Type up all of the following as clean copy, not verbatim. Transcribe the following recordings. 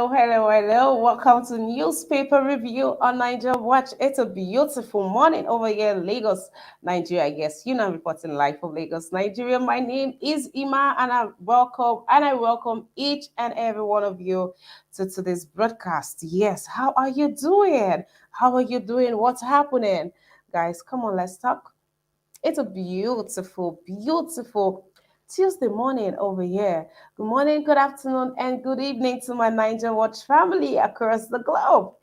hello. Welcome to Newspaper Review on Niger Watch. It's a beautiful morning over here in Lagos, Nigeria. Yes, you know I'm reporting live from Lagos, Nigeria. My name is Ima, and I welcome each and every one of you to today's broadcast. Yes, how are you doing? How are you doing? What's happening? Guys, come on, let's talk. It's a beautiful Tuesday morning over here. Good morning, good afternoon, and good evening to my Niger Watch family across the globe.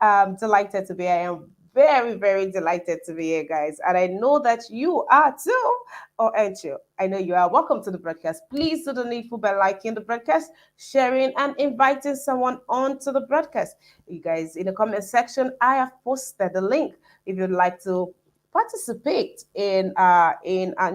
I'm delighted to be here. I am very delighted to be here, guys. And I know that you are too, or aren't you? I know you are. Welcome to the broadcast. Please do the needful by liking the broadcast, sharing, and inviting someone on to the broadcast. You guys, in the comment section, I have posted the link if you'd like to participate in a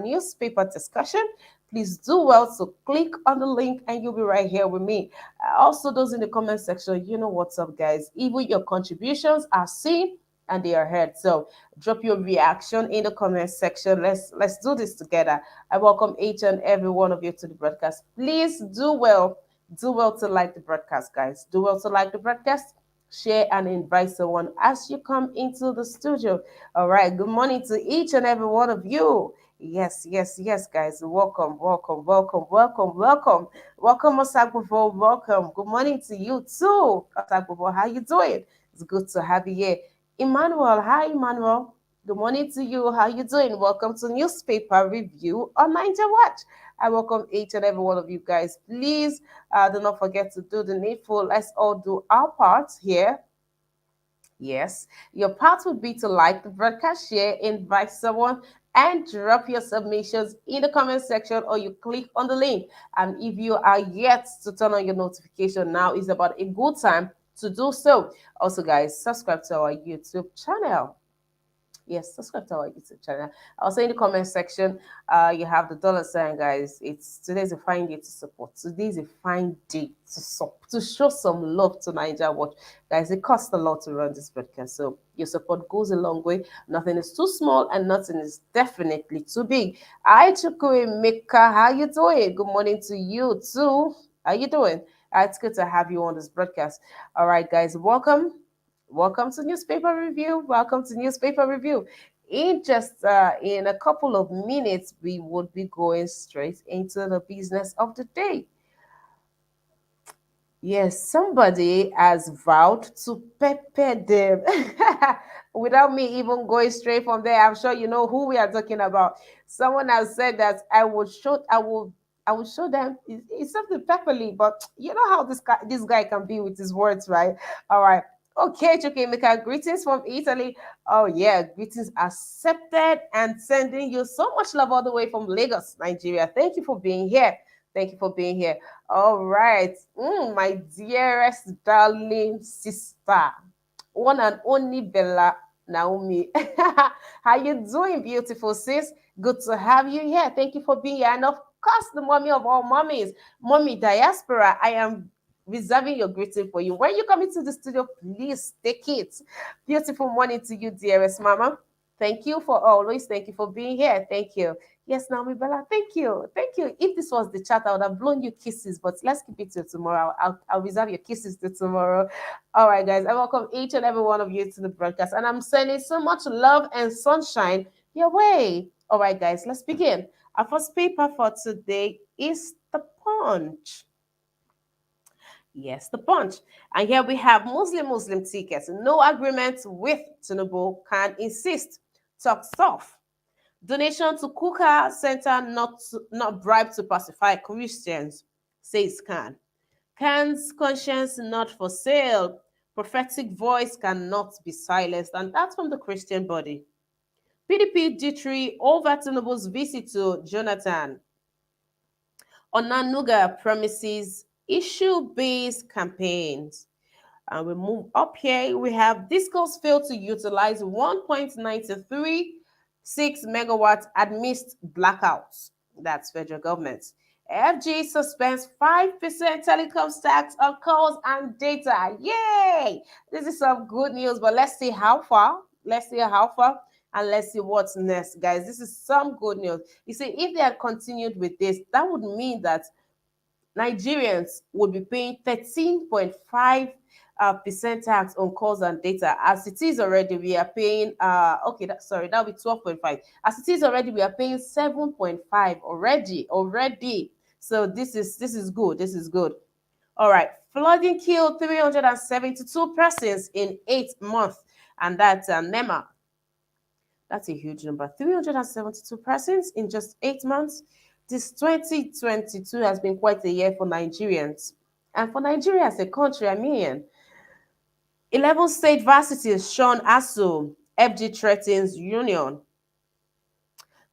newspaper discussion, please do well to click on the link and you'll be right here with me. Also, those in the comment section, you know what's up, guys. Even your contributions are seen and they are heard. So drop your reaction in the comment section. Let's do this together. I welcome each and every one of you to the broadcast. Please do well to like the broadcast, guys. Do well to like the broadcast, share and invite someone as you come into the studio. All right, good morning to each and every one of you. Yes, guys. Welcome, Osagbo. Welcome. Good morning to you too, Osagbo. How you doing? It's good to have you here. Emmanuel, hi, Emmanuel. Good morning to you. How you doing? Welcome to Newspaper Review on Niger Watch. I welcome each and every one of you guys. Please do not forget to do the needful. Let's all do our part here. Yes, your part would be to like the broadcast, share, invite someone, and drop your submissions in the comment section or you click on the link. And if you are yet to turn on your notification, now is about a good time to do so. Also, guys, subscribe to our YouTube channel. Yes, subscribe to our YouTube channel. Also in the comment section, you have the dollar sign, guys. It's today's a fine day to support. Today's a fine day to show some love to Niger Watch, guys. It costs a lot to run this broadcast, so your support goes a long way. Nothing is too small, and nothing is definitely too big. Hi, Chukwu Mika, how you doing? Good morning to you too. How you doing? It's good to have you on this broadcast. All right, guys, welcome. Welcome to Newspaper Review. Welcome to Newspaper Review. In a couple of minutes, we would be going straight into the business of the day. Yes, somebody has vowed to pepper them. Without me even going straight from there, I'm sure you know who we are talking about. Someone has said that I will show them. It's something pepperly, but you know how this guy can be with his words, right? All right. Okay, Chukemika, greetings from Italy. Oh yeah, greetings accepted and sending you so much love all the way from Lagos, Nigeria. Thank you for being here. Thank you for being here. All right. My dearest darling sister, one and only Bella Naomi. How you doing, beautiful sis? Good to have you here. Thank you for being here. And of course, the mommy of all mommies, Mommy Diaspora. I am reserving your greeting for you. When you come into the studio, please take it. Beautiful morning to you, dearest mama. Thank you for always. Thank you for being here. Thank you. Yes, Naomi Bella, thank you. Thank you. If this was the chat, I would have blown you kisses, but let's keep it till tomorrow. I'll reserve your kisses till tomorrow. All right, guys. I welcome each and every one of you to the broadcast, and I'm sending so much love and sunshine your way. All right, guys, let's begin. Our first paper for today is The Punch. Yes, The Punch. And here we have Muslim tickets. No agreement with TINUBU, can insist. Talk soft. Donation to Kuka Center not bribe to pacify Christians, says Khan. Khan's conscience not for sale. Prophetic voice cannot be silenced. And that's from the Christian body. PDP Ditri over Tinubu's visit to Jonathan. Onanuga promises issue-based campaigns. And we move up here. We have Discos failed to utilize 1.936 megawatts amidst blackouts. That's federal government. FG suspends 5% telecom tax on calls and data. Yay! This is some good news, but let's see how far. And let's see what's next, guys. This is some good news. You see, if they had continued with this, that would mean that Nigerians would be paying 13.5 percent tax on calls and data. As it is already, we are paying okay, sorry, that'll be 12.5. As it is already, we are paying 7.5 already. So this is good. This is good. All right. Flooding killed 372 persons in 8 months, and that's NEMA. That's a huge number. 372 persons in just 8 months. This 2022 has been quite a year for Nigerians. And for Nigeria as a country, I mean, 11 state varsities shun ASU, FG threatens union.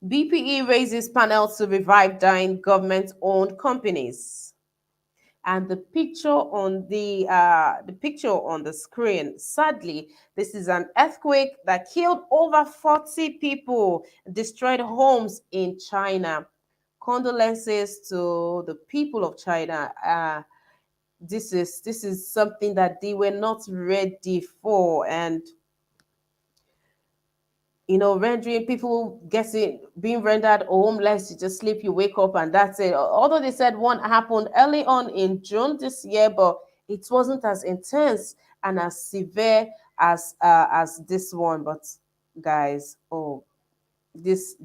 BPE raises panel to revive dying government-owned companies. And the picture on the screen, sadly, this is an earthquake that killed over 40 people, destroyed homes in China. Condolences to the people of China. This is something that they were not ready for, and rendering people getting being rendered homeless. You just sleep, you wake up, and that's it. Although they said one happened early on in June this year, but it wasn't as intense and as severe as this one. But guys, oh, this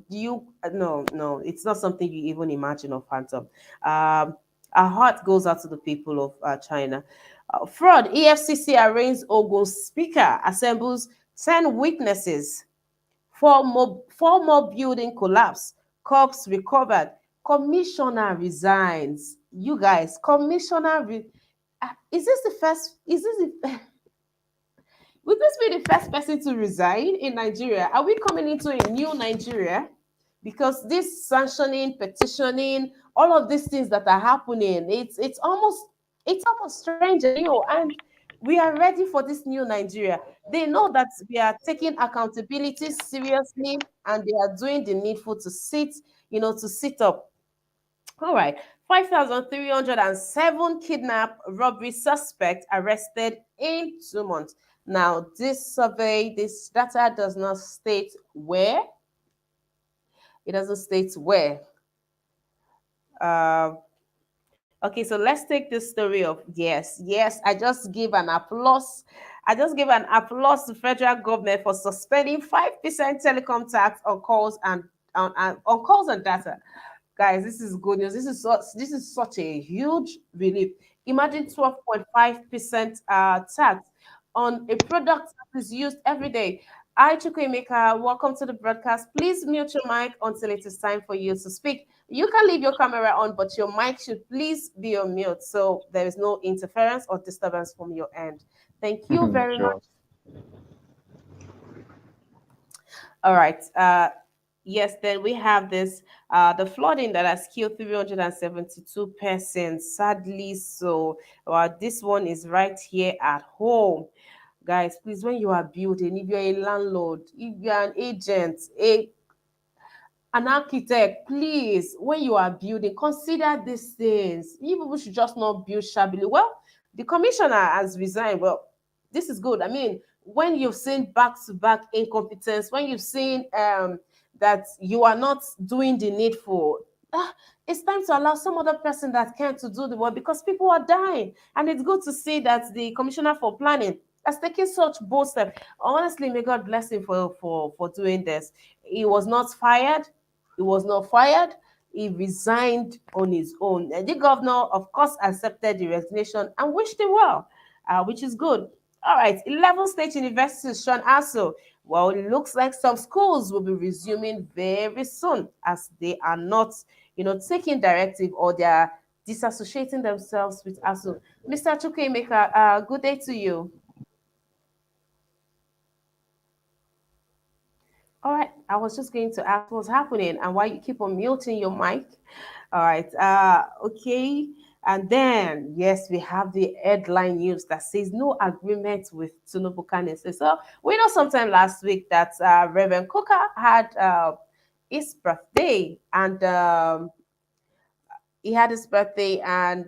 you no, it's not something you even imagine or phantom. Our heart goes out to the people of China. Fraud. EFCC arraigns Ogun speaker, assembles 10 witnesses. Four more building collapse. Corpse recovered. Commissioner resigns. You guys, is this the first? Is this the would this be the first person to resign in Nigeria? Are we coming into a new Nigeria? Because this sanctioning, petitioning, all of these things that are happening, it's almost strange, and we are ready for this new Nigeria. They know that we are taking accountability seriously, and they are doing the needful to sit up. All right. 5,307 kidnap robbery suspect arrested in 2 months. Now, this data does not state where. It doesn't state where. Uh, okay, so let's take this story of yes. I just give an applause. I just give an applause to federal government for suspending 5% telecom tax on calls and on calls and data. Guys, this is good news. This is such a huge relief. Imagine 12.5% tax on a product that is used every day. Hi, Chukwemeka. Welcome to the broadcast. Please mute your mic until it is time for you to speak. You can leave your camera on, but your mic should please be on mute so there is no interference or disturbance from your end. Thank you very much. Sure. All right. Yes, then we have this the flooding that has killed 372 persons. Sadly, so this one is right here at home. Guys, please, when you are building, if you're a landlord, if you're an agent, an architect, please, when you are building, consider these things. You people should just not build shabbily. Well, the commissioner has resigned. Well, this is good. I mean, when you've seen back-to-back incompetence, when you've seen that you are not doing the needful, it's time to allow some other person that can to do the work because people are dying. And it's good to see that the commissioner for planning has taken such bold step. Honestly, may God bless him for doing this. He was not fired. He was not fired. He resigned on his own. And the governor, of course, accepted the resignation and wished him well, which is good. All right, 11 state universities, Sean also. Well, it looks like some schools will be resuming very soon as they are not, taking directive or they are disassociating themselves with ASU. Mr. Chukwemeka, good day to you. All right, I was just going to ask what's happening and why you keep on muting your mic. All right, okay. And then, yes, we have the headline news that says no agreement with TINUBU candidacy. So we know sometime last week that Reverend Coker had his birthday, and he had his birthday, and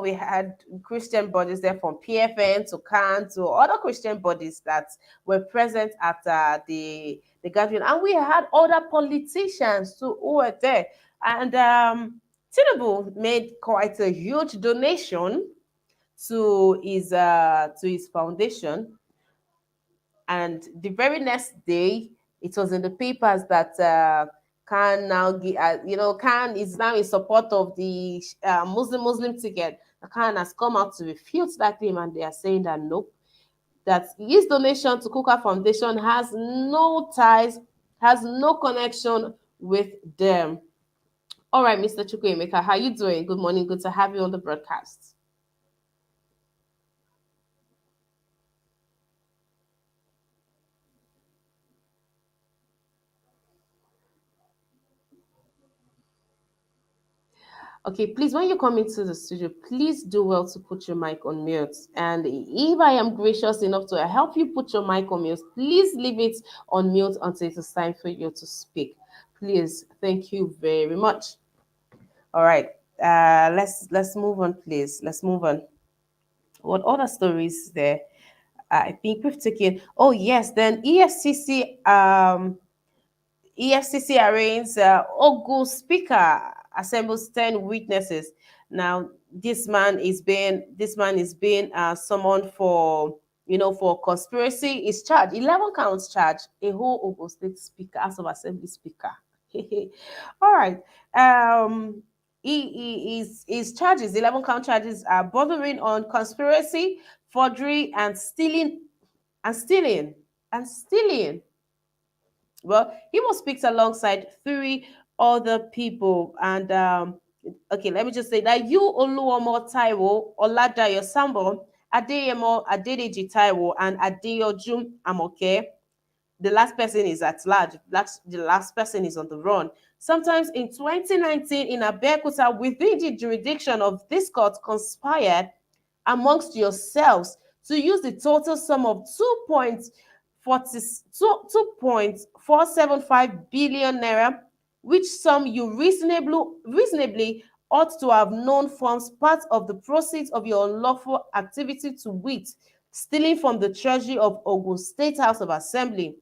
we had Christian bodies there from PFN to CAN to other Christian bodies that were present at the gathering, and we had other politicians too who were there, and Tinubu made quite a huge donation to his foundation, and the very next day it was in the papers that Khan now Khan is now in support of the Muslim ticket. Khan has come out to refute that claim, and they are saying that no, that his donation to Kuka Foundation has no ties, has no connection with them. All right, Mr. Chukwuemeka, how you doing? Good morning. Good to have you on the broadcast. Okay, please, when you come into the studio, please do well to put your mic on mute. And if I am gracious enough to help you put your mic on mute, please leave it on mute until it is time for you to speak. Please, thank you very much. All right, let's move on, please. Let's move on. What other stories there? I think we've taken. Oh yes, then EFCC arraigns Ogu speaker, assembles 10 witnesses. Now, this man is being summoned for for conspiracy. Is charged 11 counts charge. A whole Ogu State speaker, House of Assembly speaker. All right. His charges, 11 count charges, are bordering on conspiracy, forgery, and stealing and stealing. Well, he was picked alongside three other people. And okay, let me just say that you Oluomo Taiwo, Oladayo Sambo, Adeyemo Adedeji Taiwo, and Adeyojum Amoke. The last person is at large. The last person is on the run. Sometimes in 2019, in Abeokuta, within the jurisdiction of this court, conspired amongst yourselves to use the total sum of 2.475 billion naira, which sum you reasonably ought to have known forms part of the proceeds of your unlawful activity, to wit, stealing from the treasury of Ogun State House of Assembly.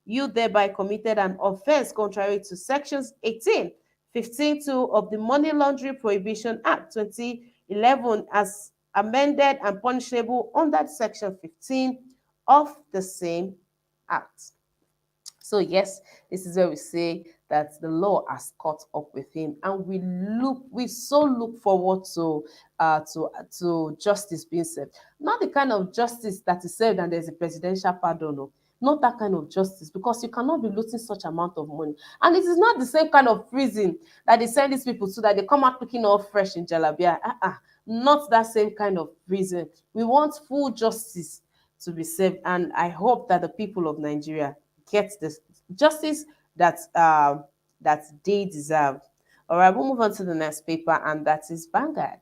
You thereby committed an offense contrary to sections 18, 15(2) of the Money Laundering Prohibition Act 2011, as amended, and punishable under section 15 of the same act. So yes, this is where we say that the law has caught up with him, and we so look forward to justice being served. Not the kind of justice that is served and there's a presidential pardon. No. Not that kind of justice, because you cannot be looting such amount of money. And it is not the same kind of prison that they send these people to, that they come out looking all fresh in Jalabia. Not that same kind of prison. We want full justice to be served, and I hope that the people of Nigeria get the justice that they deserve. All right, we'll move on to the next paper, and that is Vanguard.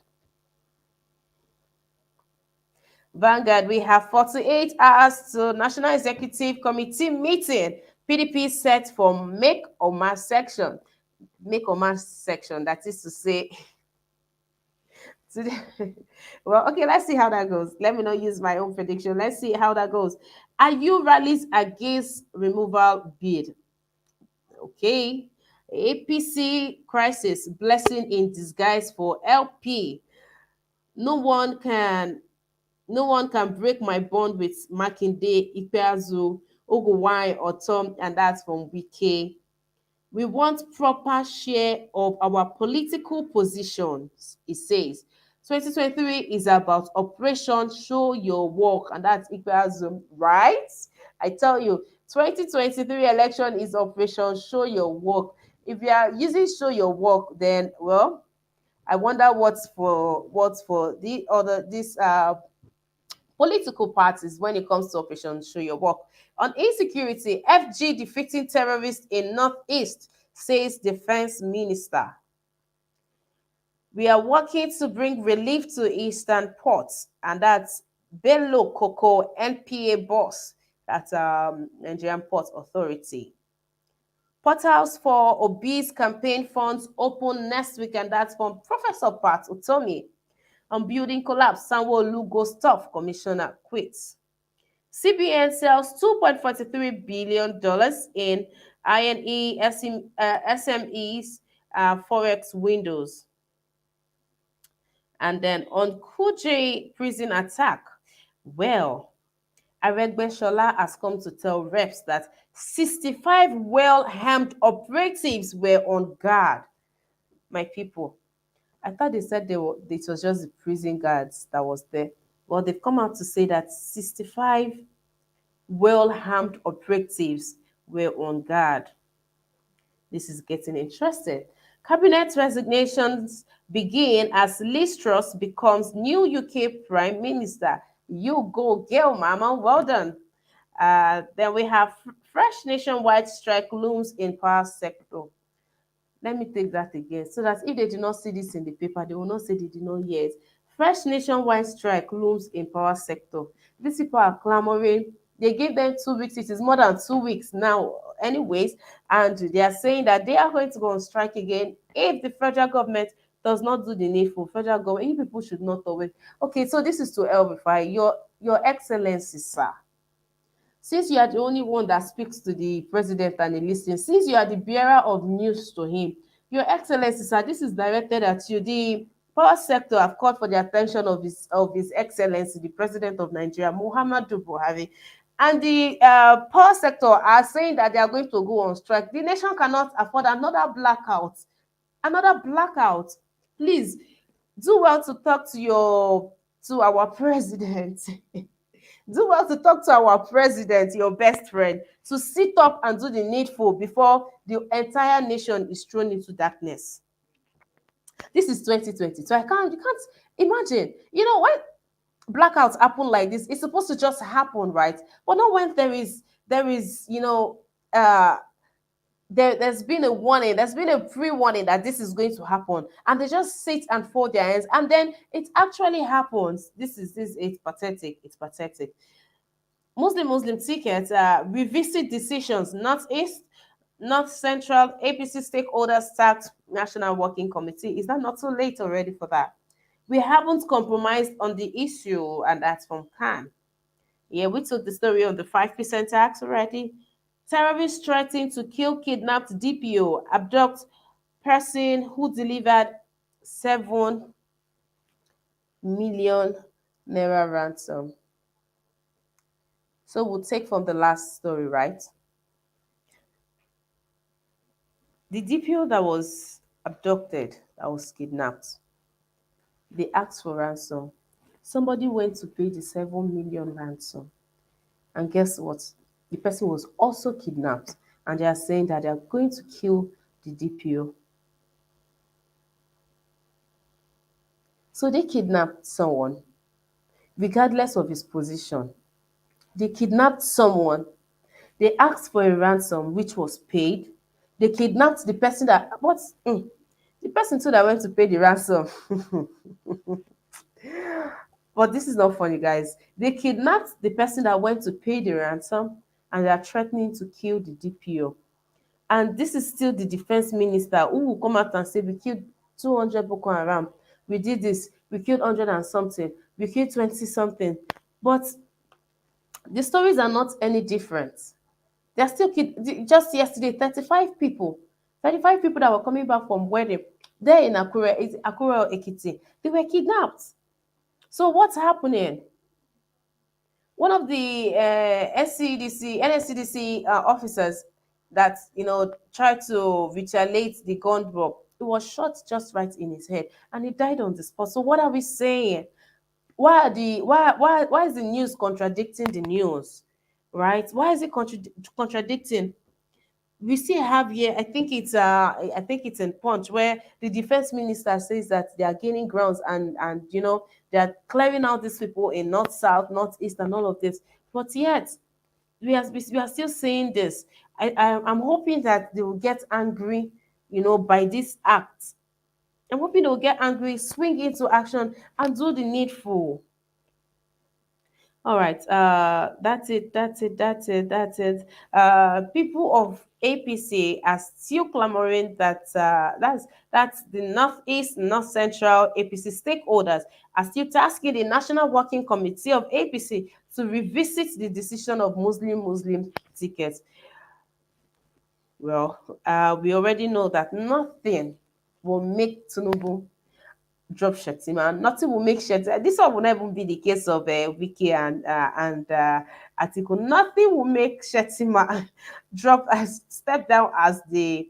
Vanguard, we have 48 hours to National Executive Committee meeting. PDP set for make or mass section. Make or mass section, that is to say, well, okay, let's see how that goes. Let me not use my own prediction. Let's see how that goes. Are you rallies against removal bid? Okay. APC crisis, blessing in disguise for LP. No one can break my bond with Makinde, Ikpeazu, Ogowai, or Tom, and that's from Wike. We want proper share of our political positions, it says. 2023 is about Operation Show Your Work, and that's Ikpeazu, right? I tell you, 2023 election is Operation Show Your Work. If you are using Show Your Work, then, well, I wonder what's for the other this political parties when it comes to Operation Show Your Work. On insecurity, FG defeating terrorists in Northeast, says Defense Minister. We are working to bring relief to eastern ports, and that's Bello Coco, NPA boss, that's Nigerian Port Authority. Portals for obese campaign funds open next week, and that's from Professor Pat Utomi. On building collapse, SANWO-OLU goes tough, commissioner quits. CBN sells $2.43 billion in INE SMEs forex windows. And then on Kuje prison attack, well, Aregbesola has come to tell reps that 65 well-armed operatives were on guard. My people, I thought they said it was just the prison guards that was there. Well, they've come out to say that 65 well-armed operatives were on guard. This is getting interesting. Cabinet resignations begin as Liz Truss becomes new UK Prime Minister. You go, girl, mama. Well done. Then we have fresh nationwide strike looms in power sector. Let me take that again so that if they do not see this in the paper, they will not say they did not hear it. Fresh nationwide strike looms in power sector. These people are clamoring. They gave them 2 weeks. It is more than 2 weeks now, anyways. And they are saying that they are going to go on strike again if the federal government does not do the needful. Federal government, you people should not always. Okay, so this is to Elvify. Your Excellency, sir, since you are the only one that speaks to the president and he listens, since you are the bearer of news to him, Your Excellency, sir, this is directed at you. The power sector have called for the attention of His Excellency, the President of Nigeria, Muhammadu Buhari. And the power sector are saying that they are going to go on strike. The nation cannot afford another blackout. Another blackout. Please do well to talk to our president. Do well to talk to our president, your best friend, to sit up and do the needful before the entire nation is thrown into darkness. This is 2020. So you can't imagine. When blackouts happen like this, it's supposed to just happen, right? But not when there is uh there's been a warning, there's been a pre-warning that this is going to happen, and they just sit and fold their hands, and then it actually happens. It's pathetic. It's pathetic. Muslim tickets, revisit decisions. Northeast, North Central, APC stakeholders tax National Working Committee. Is that not too late already for that? We haven't compromised on the issue, and that's from Khan. Yeah, we took the story of the 5% tax already. Terrorists threatened to kill kidnapped DPO, abduct person who delivered 7 million naira ransom. So we'll take from the last story, right? The DPO that was abducted, that was kidnapped, they asked for ransom. Somebody went to pay the 7 million ransom. And guess what? The person was also kidnapped. And they are saying that they are going to kill the DPO. So they kidnapped someone, regardless of his position. They kidnapped someone. They asked for a ransom, which was paid. They kidnapped the person the person too that went to pay the ransom. But this is not funny, guys. They kidnapped the person that went to pay the ransom, and they are threatening to kill the DPO. And this is still the defense minister who will come out and say, we killed 200 Boko Haram. We did this. We killed 100 and something. We killed 20 something. But the stories are not any different. They're still just yesterday, 35 people. 35 people that were coming back from wedding there in Akure Ekiti. They were kidnapped. So what's happening? One of the NSCDC officers that tried to retaliate the gun drop, it was shot just right in his head, and he died on the spot. So what are we saying? Why is the news contradicting the news, right? Why is it contradicting? We still have here, I think it's in Punch, where the defense minister says that they are gaining grounds, and they are clearing out these people in north, south, northeast, and all of this. But yet we are still saying this. I'm hoping that they will get angry, by this act. I'm hoping they will get angry, swing into action, and do the needful. All right, that's it. People of APC are still clamoring that that's the Northeast, North Central APC stakeholders are still tasking the National Working Committee of APC to revisit the decision of Muslim tickets. Well, we already know that nothing will make TINUBU drop Shetima. Nothing will make Shetima. This one will not even be the case of Vicky and Atiku. Nothing will make Shetima drop as step down as the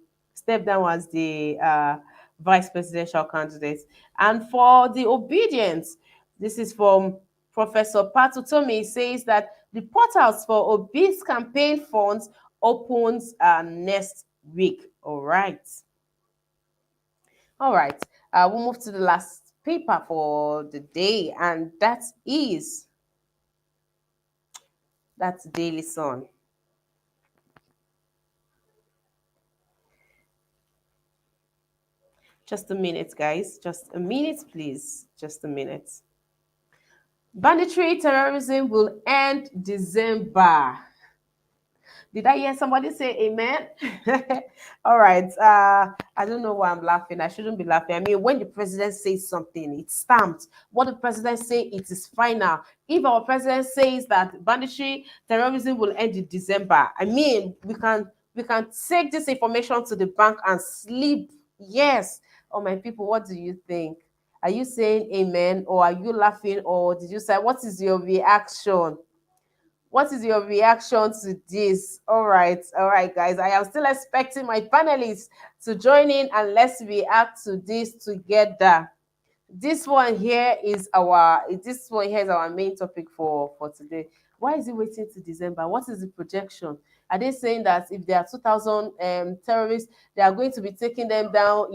vice presidential candidate. And for the obedience, this is from Professor Patutomi. Says that the portals for obese campaign funds opens next week. All right. All right. We'll move to the last paper for the day, and that's Daily Sun. Just a minute, guys. Just a minute, please. Just a minute. Banditry terrorism will end December. Did I hear somebody say amen? All right. I don't know why I'm laughing. I shouldn't be laughing. I mean, when the president says something, it's stamped. What the president say, it is final. If our president says that banditry terrorism will end in December, I mean, we can take this information to the bank and sleep. Yes. Oh, my people, what do you think? Are you saying amen, or are you laughing, or did you say what is your reaction? What is your reaction to this? All right, guys. I am still expecting my panelists to join in and let's react to this together. This one here is our main topic for today. Why is it waiting to December? What is the projection? Are they saying that if there are 2,000 terrorists, they are going to be taking them down?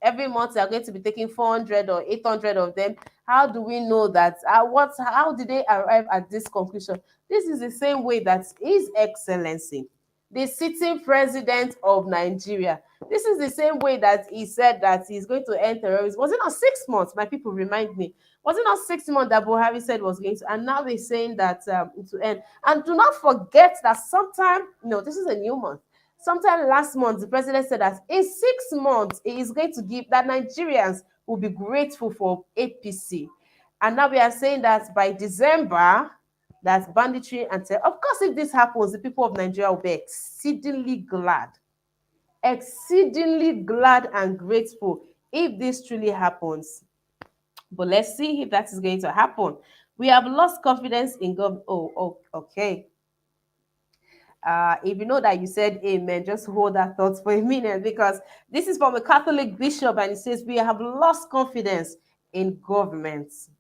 Every month they are going to be taking 400 or 800 of them. How do we know that? How did they arrive at this conclusion? This is the same way that His Excellency, the sitting president of Nigeria, this is the same way that he said that he's going to end terrorism. Was it not 6 months? My people remind me. Was it not 6 months that Buhari said was going to? And now they're saying that to end. And do not forget that sometime, no, this is a new month. Sometime last month, the president said that in 6 months, he is going to give that Nigerians will be grateful for APC. And now we are saying that by December, that's banditry and of course, if this happens, the people of Nigeria will be exceedingly glad and grateful if this truly happens. But let's see if that is going to happen. We have lost confidence in God. Oh, okay. If you know that you said amen, just hold that thought for a minute, because this is from a Catholic bishop and it says we have lost confidence in governments.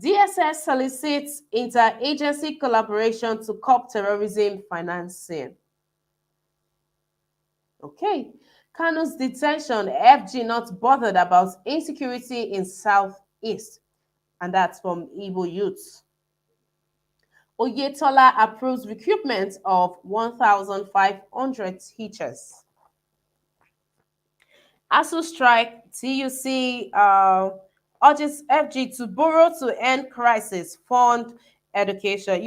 DSS solicits interagency collaboration to curb terrorism financing. Okay. Kanu's detention, FG not bothered about insecurity in Southeast. And that's from Igbo youths. Oyetola approves recruitment of 1,500 teachers. ASU strike, TUC urges FG to borrow to end crisis, fund education.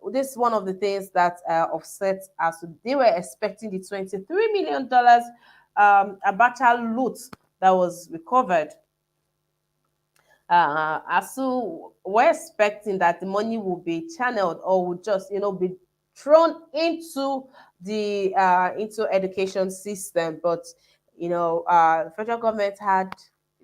This is one of the things that upset ASU. They were expecting the $23 million Abacha loot that was recovered. ASU were expecting that the money will be channeled or would just, be thrown into the into education system, but federal government had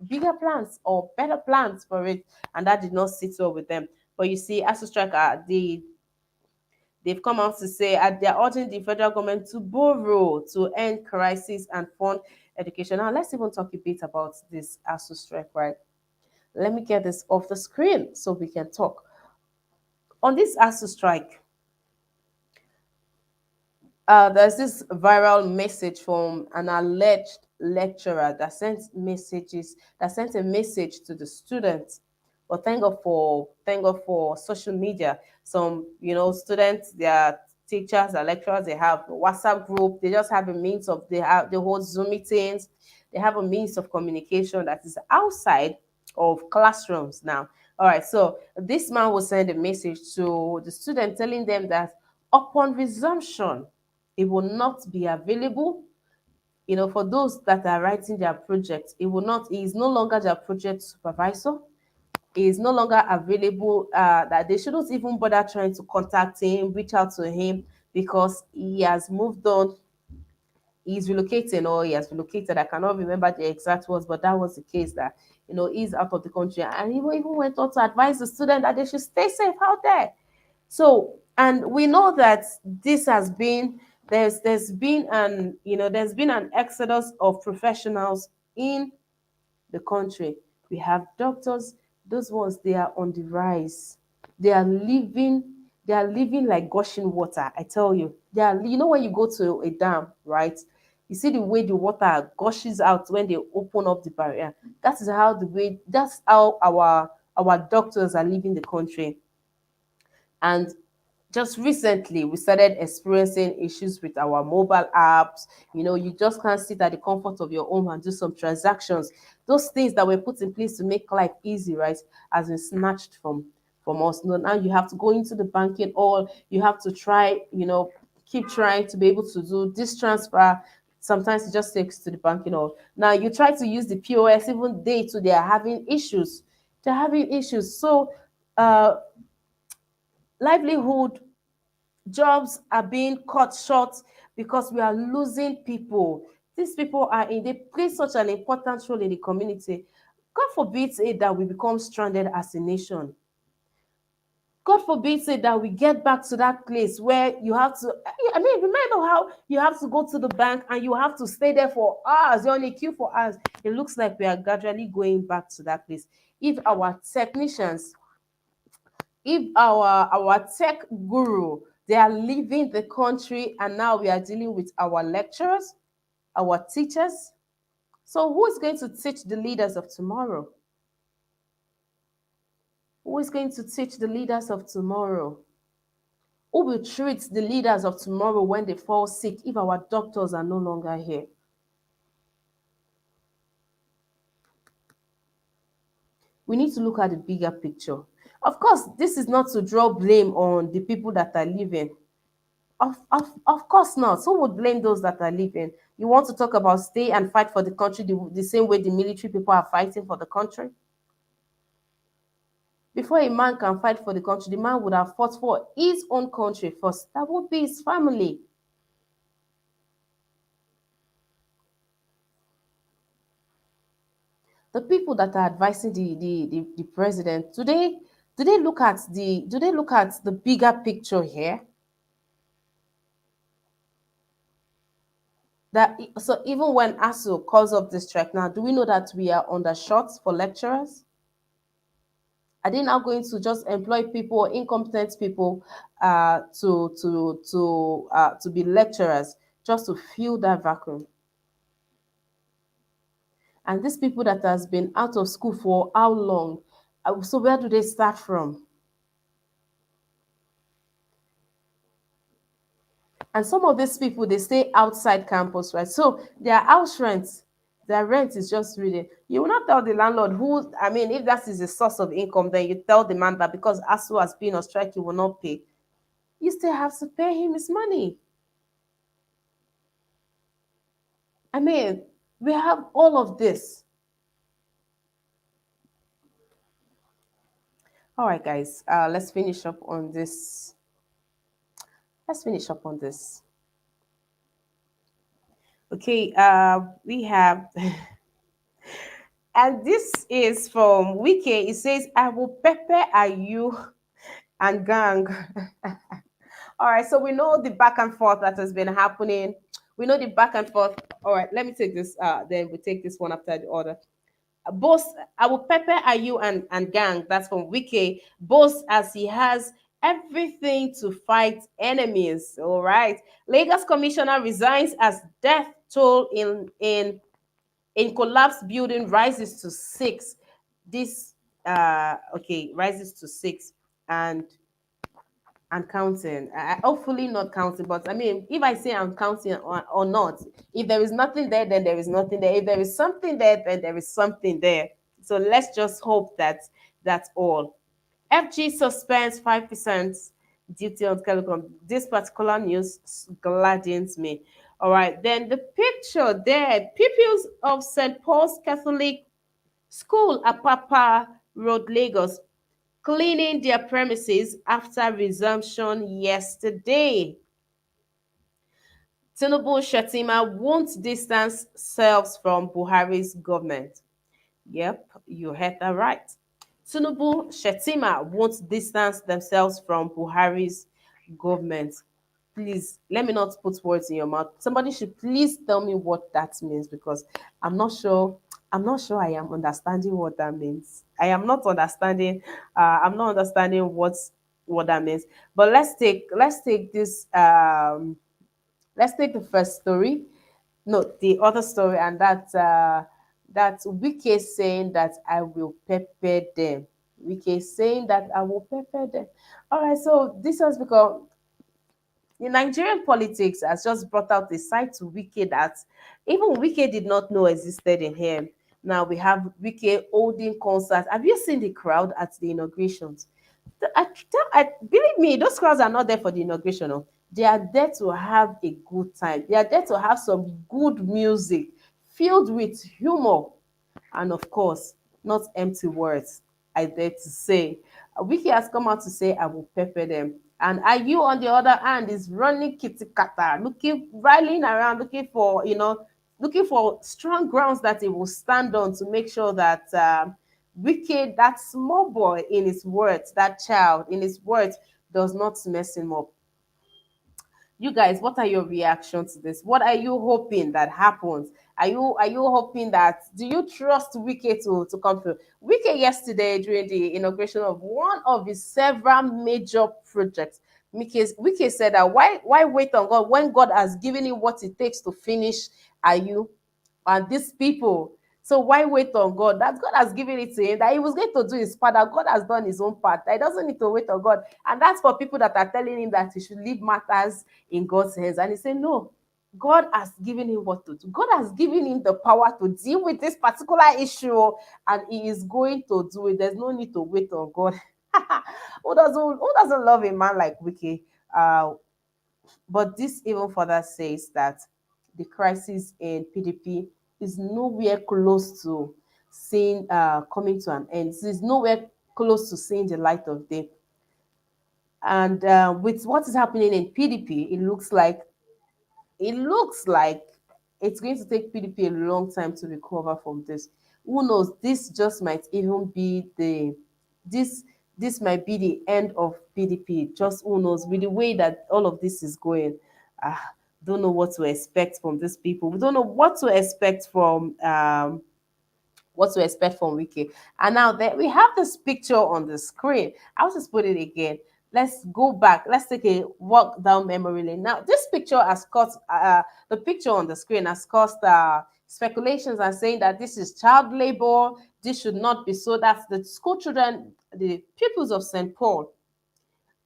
bigger plans or better plans for it, and that did not sit well with them. But you see, ASU strike, they've come out to say they're urging the federal government to borrow to end crisis and fund education. Now, let's even talk a bit about this ASU strike, right? Let me get this off the screen so we can talk. On this ASU strike, there's this viral message from an alleged lecturer that sent a message to the students. But thank God for social media. Some students, their teachers, their lecturers, they have a WhatsApp group. They just have a means of they hold Zoom meetings. They have a means of communication that is outside of classrooms now. All right, so this man will send a message to the student telling them that upon resumption, it will not be available. For those that are writing their project, he is no longer their project supervisor. He is no longer available, that they shouldn't even bother trying to contact him, reach out to him, because he has moved on he's relocating or he has relocated. I cannot remember the exact words, but that was the case that he's out of the country, and he even went on to advise the student that they should stay safe out there. So, and we know that this has been there's been an exodus of professionals in the country. We have doctors; those ones they are on the rise. They are living. They are living like gushing water. I tell you, they are. When you go to a dam, right? You see the way the water gushes out when they open up the barrier. That is how the way. That's how our doctors are leaving the country. And just recently we started experiencing issues with our mobile apps. You just can't sit at the comfort of your home and do some transactions. Those things that were put in place to make life easy, right, has been snatched from us. Now you have to go into the banking, or you have to try, keep trying to be able to do this transfer. Sometimes it just takes to the banking, or now you try to use the POS, even they too, they are having issues. They're having issues. So uh livelihood, jobs are being cut short because we are losing people. These people they play such an important role in the community. God forbid it that we become stranded as a nation. God forbid it that we get back to that place where you have to. I mean, remember how you have to go to the bank and you have to stay there for hours. You're on a queue for hours. It looks like we are gradually going back to that place. If our technicians, if our tech guru, they are leaving the country, and now we are dealing with our lecturers, our teachers. So who is going to teach the leaders of tomorrow? Who is going to teach the leaders of tomorrow? Who will treat the leaders of tomorrow when they fall sick if our doctors are no longer here? We need to look at the bigger picture. Of course, this is not to draw blame on the people that are leaving. Of course not. Who would blame those that are leaving? You want to talk about stay and fight for the country the same way the military people are fighting for the country? Before a man can fight for the country, the man would have fought for his own country first. That would be his family. The people that are advising the president, do they look at the bigger picture here? That so even when ASU calls up this strike now, do we know that we are undershot for lecturers? Are they now going to just employ people or incompetent people to be lecturers just to fill that vacuum? And these people that has been out of school for how long? So where do they start from? And some of these people they stay outside campus, right? So their house rent, their rent is just really. You will not tell the landlord who. I mean, if that is a source of income, then you tell the man that because ASU has been on strike, he will not pay. You still have to pay him his money. I mean, we have all of this. All right, guys. Let's finish up on this. Let's finish up on this. Okay. We have, and this is from Wiki. It says, "I will pepper at you and gang." All right. So we know the back and forth that has been happening. We know the back and forth. All right. Let me take this. Then we take this one after the other. Boast, I will pepper at you and gang. That's from Wiki. Boast as he has everything to fight enemies. All right. Lagos commissioner resigns as death toll in collapsed building rises to six. This okay, rises to six and counting. Hopefully not counting, but I mean, if I say I'm counting or not, if there is nothing there, then there is nothing there. If there is something there, then there is something there. So let's just hope that that's all. FG suspends 5% duty on telecom. This particular news gladdens me. All right, then the picture there, pupils of St. Paul's Catholic School, Apapa Road, Lagos, cleaning their premises after resumption yesterday. Tinubu Shetima won't distance selves from Buhari's government. Yep, you heard that right. Tinubu Shetima won't distance themselves from Buhari's government. Please, let me not put words in your mouth. Somebody should please tell me what that means, because I'm not sure. I'm not sure I am understanding what that means. I am not understanding. I'm not understanding what that means. But let's take this. Let's take the first story, no, the other story, and that Wike saying that I will pepper them. Wike saying that I will pepper them. All right, so this has become, the Nigerian politics has just brought out a side to Wike that even Wike did not know existed in him. Now we have Wike holding concerts. Have you seen the crowd at the inaugurations? Believe me, those crowds are not there for the inauguration. Oh. They are there to have a good time. They are there to have some good music filled with humor, and of course, not empty words. I dare to say, Wiki has come out to say, "I will pepper them." And Ayu, on the other hand, is running kitty kata, looking, riling around, looking for, looking for strong grounds that he will stand on to make sure that Wiki, that small boy in his words, that child in his words, does not mess him up. You guys, what are your reactions to this? What are you hoping that happens? Are you hoping that, do you trust Wike to come through? Wike yesterday during the inauguration of one of his several major projects, Wike said that why wait on God when God has given him what it takes to finish? Are you and these people? So why wait on God? That God has given it to him, that he was going to do his part, that God has done his own part. That he doesn't need to wait on God. And that's for people that are telling him that he should leave matters in God's hands. And he said, no, God has given him what to do. God has given him the power to deal with this particular issue, and he is going to do it. There's no need to wait on God. Who doesn't love a man like Wiki? But this even further says that the crisis in PDP is nowhere close to seeing coming to an end. It is nowhere close to seeing the light of day. And with what is happening in PDP, it looks like it's going to take PDP a long time to recover from this. Who knows? This just might even be this this might be the end of PDP. Just who knows? With the way that all of this is going, ah, don't know what to expect from these people. We don't know what to expect from Wiki. And now that we have this picture on the screen, I'll just put it again. Let's go back. Let's take a walk down memory lane. Now, this picture has caused the picture on the screen has caused speculations and saying that this is child labor. This should not be so. That's the school children, the pupils of St. Paul,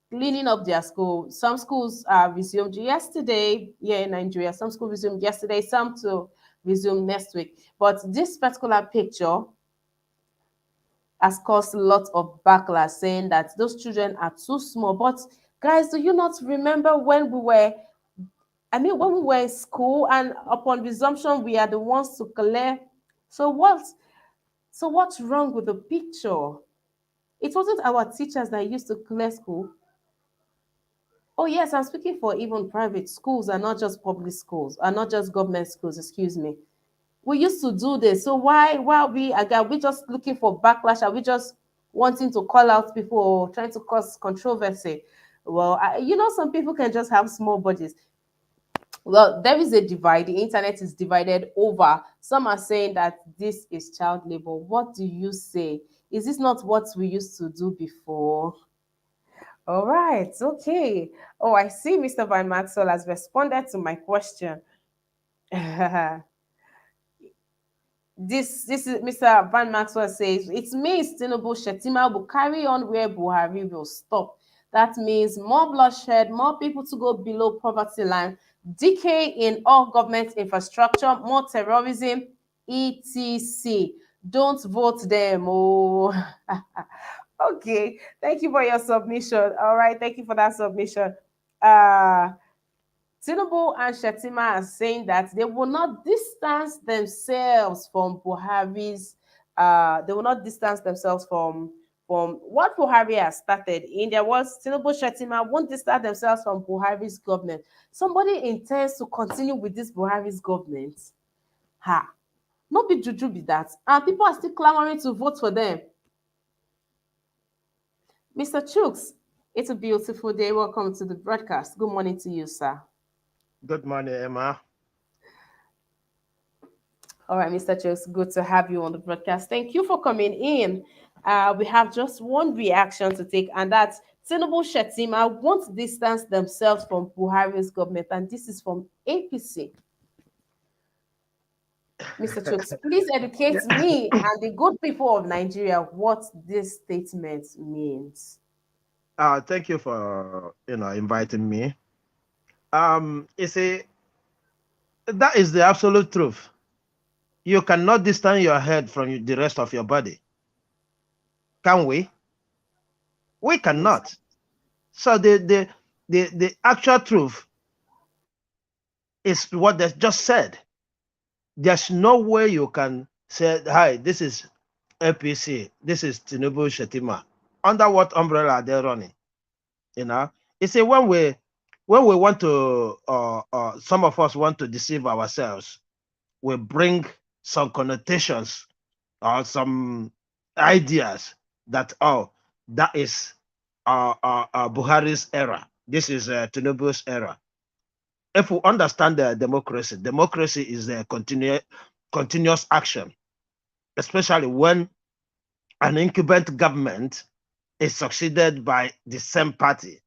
cleaning up their school. Some schools resumed yesterday here in Nigeria. Some schools resumed yesterday. Some to resume next week. But this particular picture has caused a lot of backlash, saying that those children are too small. But guys, do you not remember when we were? I mean, when we were in school, and upon resumption, we are the ones to collect. So what? So what's wrong with the picture? It wasn't our teachers that used to clear school. Oh yes, I'm speaking for even private schools and not just public schools, and not just government schools. Excuse me. We used to do this. So why are we again? Are we just looking for backlash? Are we just wanting to call out people or trying to cause controversy? Well, some people can just have small bodies. Well, there is a divide. The internet is divided over. Some are saying that this is child labor. What do you say? Is this not what we used to do before? All right, okay. Oh, I see Mr. Van Maxwell has responded to my question. This is Mr. Van Maxwell says it means Tinubu Shetima will carry on where Buhari will stop. That means more bloodshed, more people to go below poverty line, decay in all government infrastructure, more terrorism, etc. Don't vote them. Oh, okay. Thank you for your submission. All right, thank you for that submission. Uh Tinubu and Shetima are saying that they will not distance themselves from Buhari's. They will not distance themselves from what Buhari has started. In their words, Tinubu Shetima won't distance themselves from Buhari's government. Somebody intends to continue with this Buhari's government. Ha! No be juju be that. And people are still clamoring to vote for them. Mr. Chooks, it's a beautiful day. Welcome to the broadcast. Good morning to you, sir. Good morning, Emma. All right, Mr. Chooks, good to have you on the broadcast. Thank you for coming in. We have just one reaction to take, and that's Tinubu Shetima won't distance themselves from Buhari's government, and this is from APC. Mr. Chooks, please educate me and the good people of Nigeria what this statement means. Thank you for inviting me. You see, that is the absolute truth. You cannot distance your head from the rest of your body. Can we? We Yes. cannot. So the actual truth is what they just said. There's no way you can say, hi, this is APC, this is Tinubu Shetima. Under what umbrella are they running? You know, you see, when we want to, some of us want to deceive ourselves, we bring some connotations or some ideas that, oh, that is Buhari's era. This is Tinubu's era. If we understand the democracy is a continuous action, especially when an incumbent government is succeeded by the same party.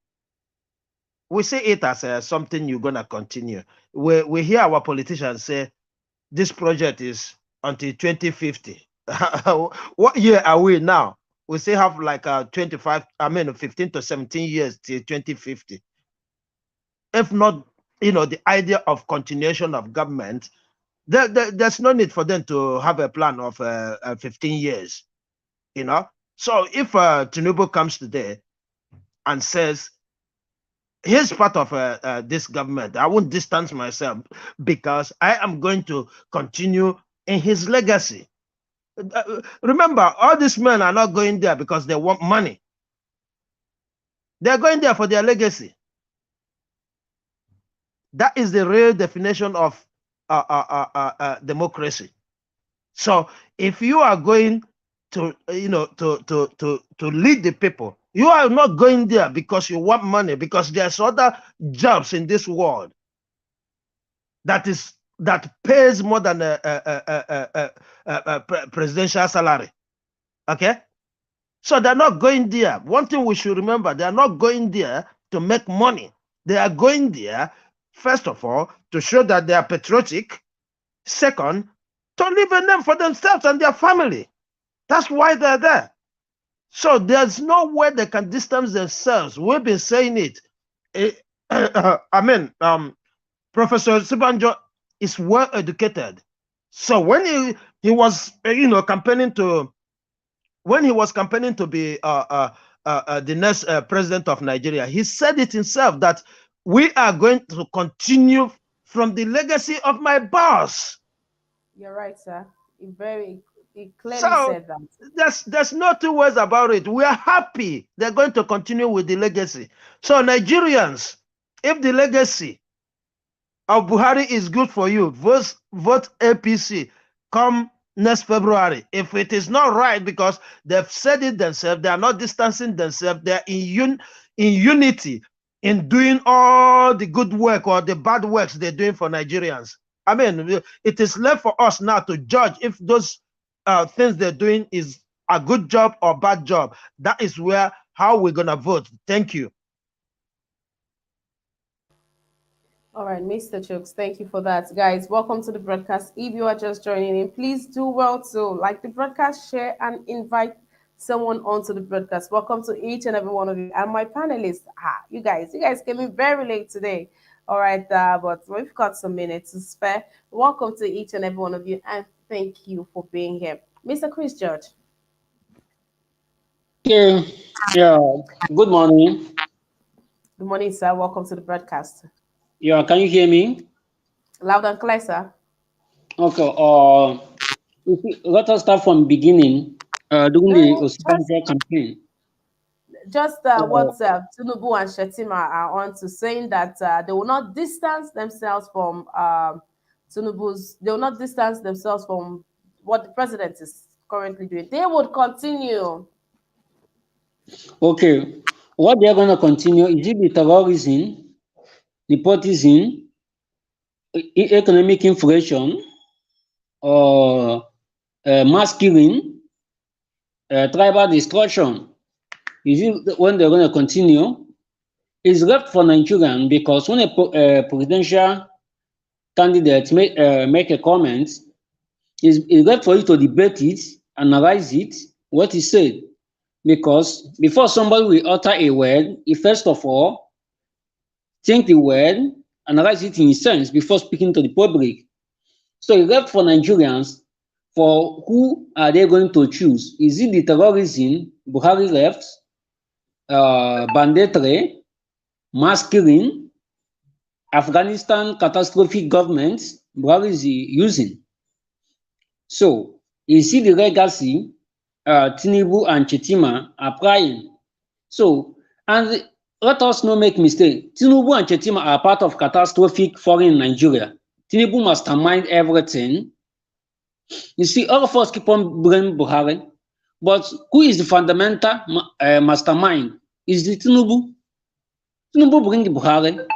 We see it as something you're going to continue. We hear our politicians say this project is until 2050. What year are we now? We still have like 15 to 17 years till 2050. If not, the idea of continuation of government, there's no need for them to have a plan of 15 years, So if Tinubu comes today and says, here's part of this government, I won't distance myself because I am going to continue in his legacy. Remember, all these men are not going there because they want money. They're going there for their legacy. That is the real definition of democracy. So if you are going to lead the people, you are not going there because you want money, because there's other jobs in this world that pays more than a presidential salary. Okay, so they're not going there. One thing we should remember: they're not going there to make money. They are going there, first of all, to show that they are patriotic. Second, to leave a name for themselves and their family. That's why they're there. So there's no way they can distance themselves. We've been saying it. Professor Sibanjo is well educated. So when he was campaigning to be the next president of Nigeria, he said it himself that we are going to continue from the legacy of my boss. You're right, sir. He clearly said that. There's no two ways about it. We are happy they're going to continue with the legacy. So Nigerians, if the legacy of Buhari is good for you, vote APC come next February. If it is not right, because they've said it themselves, they are not distancing themselves, they're in unity in doing all the good work or the bad works they're doing for Nigerians. I mean, it is left for us now to judge if those things they're doing is a good job or bad job. That is how we're gonna vote. Thank you. All right, Mr. Chooks, thank you for that. Guys, welcome to the broadcast. If you are just joining in, please do well to like the broadcast, share, and invite someone onto the broadcast. Welcome to each and every one of you. And my panelists, you guys came in very late today. All right, but we've got some minutes to spare. Welcome to each and every one of you, and thank you for being here. Mr. Chris George. Yeah, good morning. Good morning, sir. Welcome to the broadcast. Yeah, can you hear me? Loud and clear, sir. Okay, let us start from beginning. during No, the presidential campaign. just what So, Tinubu and Shetima are on to, saying that they will not distance themselves from Tinubu's. They will not distance themselves from what the president is currently doing. They would continue. okay, what they are going to continue is it the terrorism, nepotism, economic inflation, or mass killing, tribal destruction? Is it when they're going to continue? It's left for Nigerian because when a presidential candidate make a comment, it's left for you to debate it, analyze it, what he said. Because before somebody will utter a word, he first of all think the word, analyze it in sense before speaking to the public. So it's left for Nigerians for who are they going to choose? Is it the terrorism Buhari left, banditry, mass killing, Afghanistan catastrophic government Buhari is using? So you see the legacy Tinubu and Chetima applying. So, and let us not make mistake. Tinubu and Chetima are part of catastrophic foreign Nigeria. Tinubu mastermind everything. You see, all of us keep on blaming Buhari, but who is the fundamental mastermind? Is the Tinubu. Tinubu bring Buhari.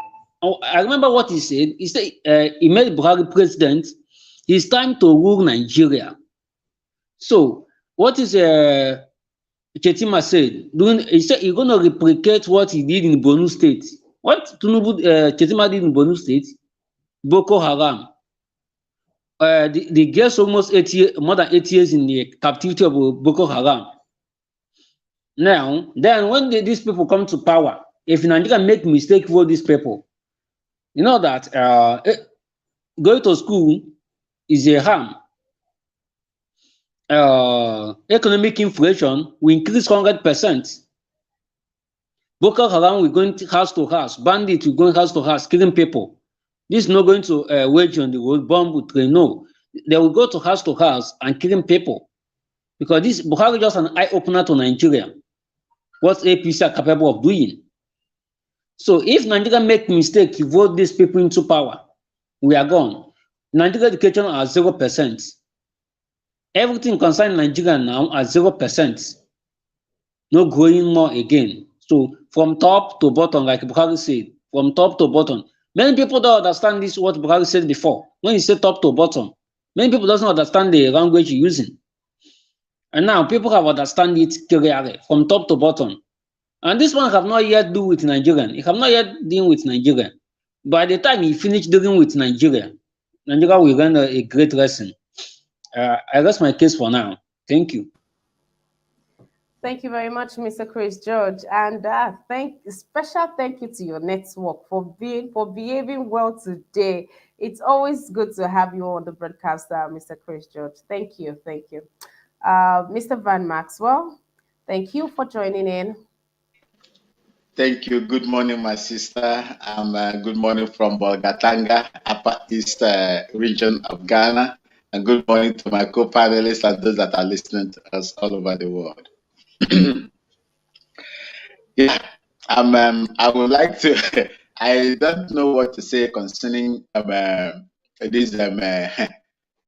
Oh, I remember what he said. He said he made Buhari president. It's time to rule Nigeria. So, what is Chetima said? He said he's going to replicate what he did in Borno State. What Chetima did in Borno State? Boko Haram. The girls almost more than 8 years in the captivity of Boko Haram. Now, then when these people come to power, if Nigeria make mistake for these people, you know that going to school is a harm. Economic inflation will increase 100%. Boko Haram will go house to house. Bandits will go house to house, killing people. This is not going to wage on the road, bomb with train. No, they will go to house and killing people. Because this Buhari is just an eye opener to Nigeria. What APC are capable of doing. So if Nigeria make mistake to vote these people into power, we are gone. Nigeria education are 0%. Everything concerning Nigeria now are 0%. No growing more again. So from top to bottom, like Buhari said, from top to bottom. Many people don't understand this, what Buhari said before. When he said top to bottom, many people doesn't understand the language he's using. And now people have understand it clearly from top to bottom. And this one have not yet do with Nigerian. He have not yet deal with Nigeria. By the time he finish dealing with Nigeria, Nigeria will learn a great lesson. I rest my case for now. Thank you. Thank you very much, Mr. Chris George, and special thank you to your network for behaving well today. It's always good to have you on the broadcast, Mr. Chris George. Thank you, thank you, Mr. Van Maxwell. Thank you for joining in. Thank you. Good morning, my sister. Good morning from Bolgatanga, Upper East region of Ghana. And good morning to my co-panelists and those that are listening to us all over the world. Yeah, I would like to, I don't know what to say concerning this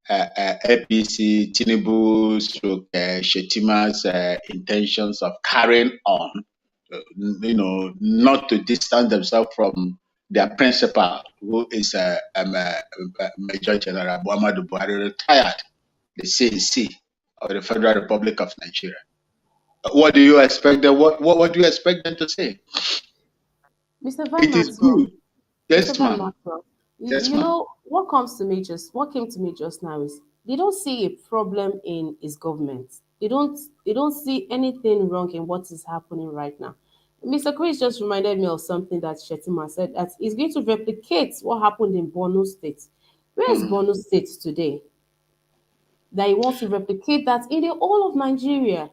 APC, TINUBU, Shetima's intentions of carrying on, not to distance themselves from their principal, who is Major General Muhammadu Buhari, retired, the CNC of the Federal Republic of Nigeria. What do you expect them? What do you expect them to say? Mr. Van It Maxwell. is good. Yes, Mr. Van ma'am. Maxwell. Yes, You ma'am. know what came to me just now is they don't see a problem in his government. They don't see anything wrong in what is happening right now. Mr. Chris just reminded me of something that Shetima said that he's going to replicate what happened in Borno State. Where is Borno State today? That he wants to replicate that in the whole of Nigeria.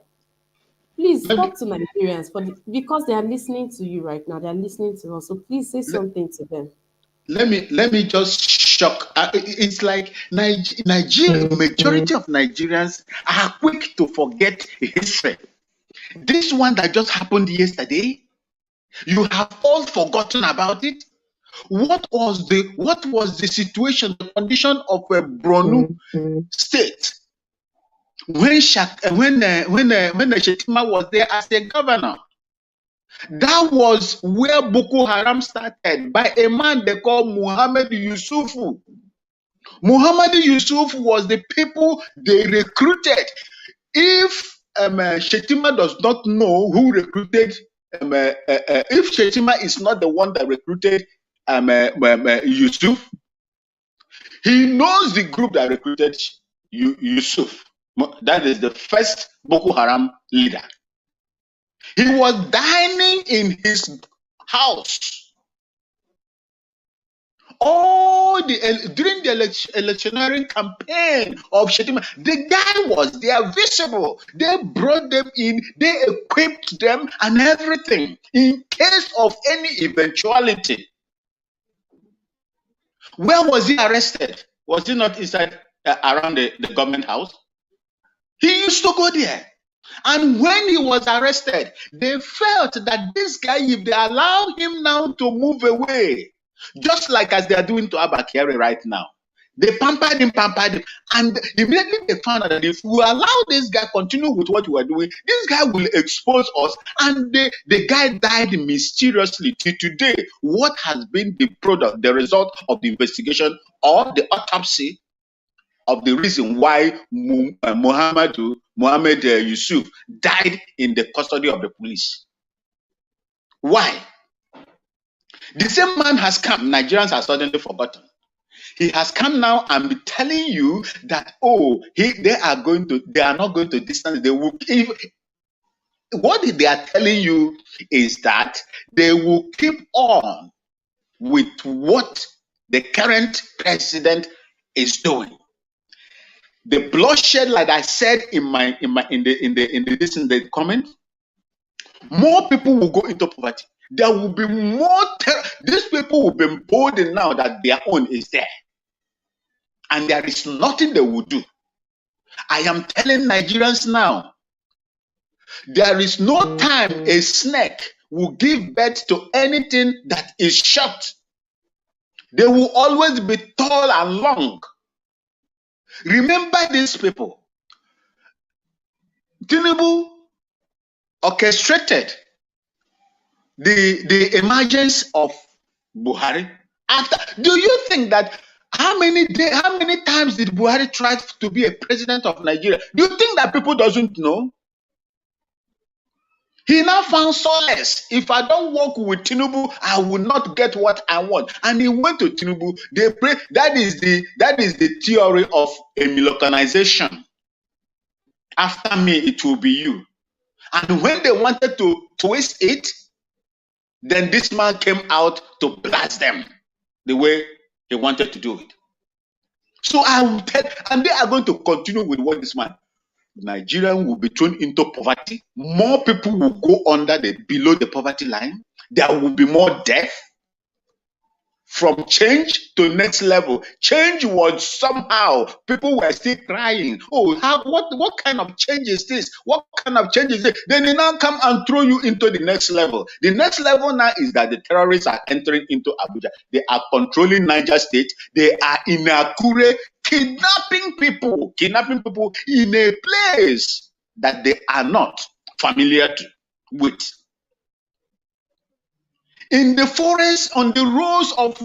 Please Let me, talk to Nigerians because they are listening to you right now. They are listening to us. So please say something to them. let me just shock. It's like Nigeria, majority of Nigerians are quick to forget history. This one that just happened yesterday, you have all forgotten about it. What was the situation, the condition of a Borno state when Shetima was there as a governor? That was where Boko Haram started, by a man they call Muhammad Yusufu. Muhammad Yusuf was the people they recruited. If Shetima does not know who recruited, if Shetima is not the one that recruited Yusuf, he knows the group that recruited Yusuf. That is the first Boko Haram leader. He was dining in his house. During the electioneering campaign of Shetima, the guy was there, visible. They brought them in, they equipped them and everything in case of any eventuality. Where was he arrested? Was he not inside around the government house? He used to go there. And when he was arrested, they felt that this guy, if they allow him now to move away, just like as they are doing to Abakari right now, they pampered him, and immediately they found out that if we allow this guy continue with what we are doing, this guy will expose us. And the guy died mysteriously. Till today, what has been the product, the result of the investigation or the autopsy of the reason why Muhammad Yusuf died in the custody of the police? Why? The same man has come. Nigerians are suddenly forgotten. He has come now and be telling you that they are not going to distance. They will. What they are telling you is that they will keep on with what the current president is doing. The bloodshed, like I said in the comment, more people will go into poverty. There will be more these people will be emboldened now that their own is there. And there is nothing they will do. I am telling Nigerians now, there is no time a snake will give birth to anything that is short. They will always be tall and long. Remember these people. TINUBU orchestrated the emergence of Buhari. Do you think that how many times did Buhari try to be a president of Nigeria? Do you think that people doesn't know? He now found solace. If I don't work with TINUBU, I will not get what I want. And he went to TINUBU. They pray. That is the theory of Americanization. After me, it will be you. And when they wanted to twist it, then this man came out to blast them the way he wanted to do it. So I will tell, and they are going to continue with what this man. Nigerian will be thrown into poverty. More people will go below the poverty line. There will be more death. From change to next level. Change was somehow, people were still crying. What kind of change is this? What kind of change is this? Then they now come and throw you into the next level. The next level now is that the terrorists are entering into Abuja. They are controlling Niger State. They are in Akure, kidnapping people in a place that they are not familiar with. In the forest, on the roads of